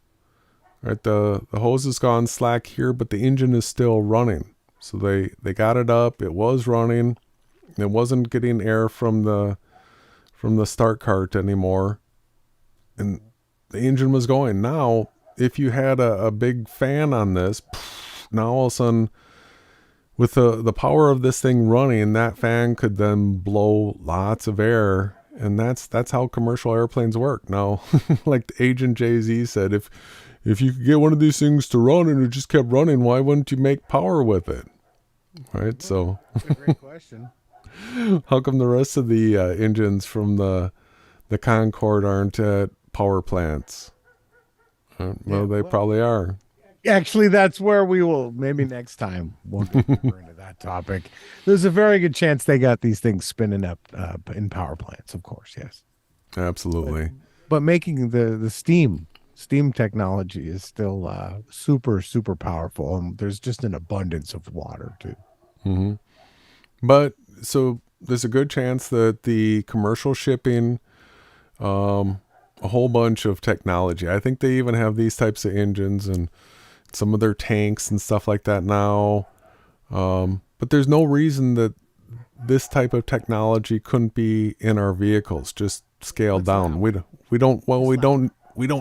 Right, the hose has gone slack here, but the engine is still running. So they got it up. It was running. It wasn't getting air from the start cart anymore. And the engine was going. Now, if you had a big fan on this, now all of a sudden, with the power of this thing running, that fan could then blow lots of air, and that's how commercial airplanes work. Now, like Agent Jay-Z said, if you could get one of these things to run and it just kept running, why wouldn't you make power with it? Right? So that's a great question. How come the rest of the engines from the Concord aren't at power plants? Well, they probably are. Actually, that's where we will, maybe next time, we'll get deeper into that topic. There's a very good chance they got these things spinning up in power plants, of course, yes. Absolutely. But making the steam technology is still super powerful, and there's just an abundance of water, too. Mm-hmm. But, so, there's a good chance that the commercial shipping, a whole bunch of technology. I think they even have these types of engines and some of their tanks and stuff like that now. But there's no reason that this type of technology couldn't be in our vehicles, just scaled down. We don't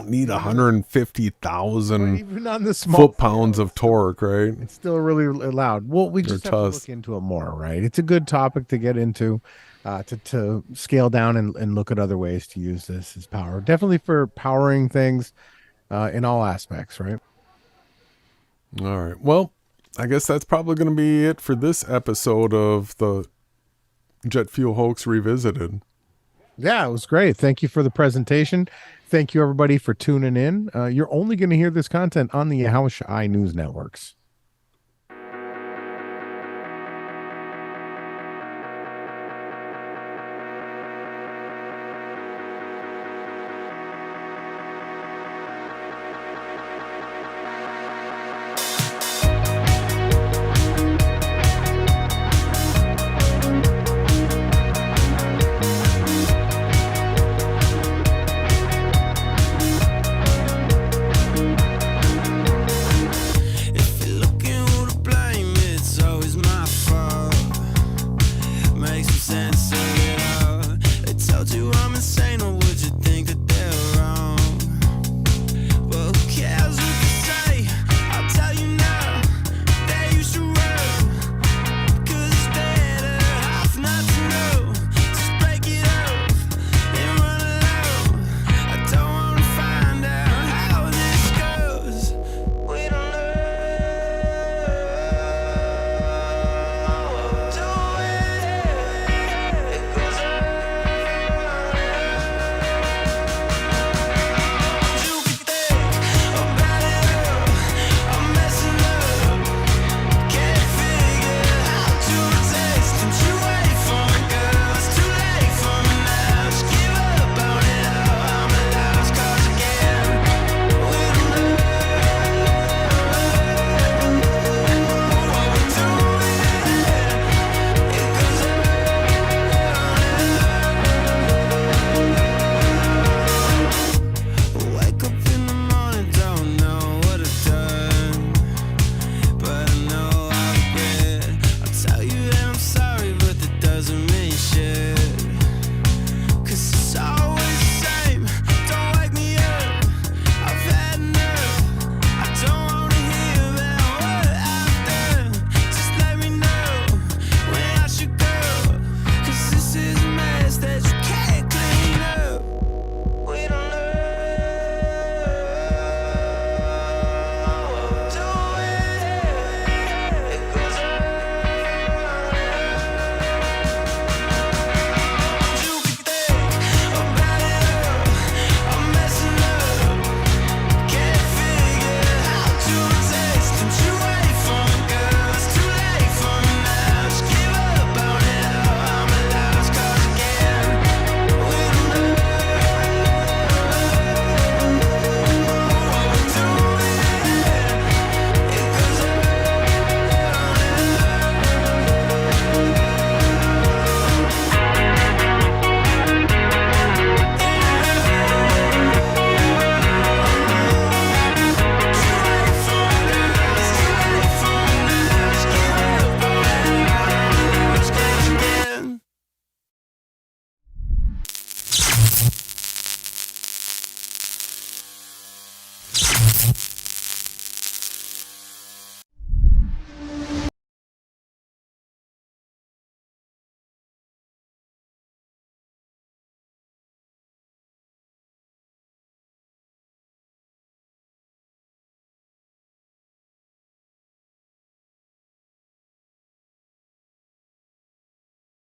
need 150,000 even on the small foot-pounds of torque, right? It's still really loud. Well, we just have to look into it more, right? It's a good topic to get into. To scale down and look at other ways to use this as power. Definitely for powering things in all aspects, right? All right. Well, I guess that's probably going to be it for this episode of the Jet Fuel Hoax Revisited. Yeah, it was great. Thank you for the presentation. Thank you, everybody, for tuning in. You're only going to hear this content on the Yahawashai News Networks.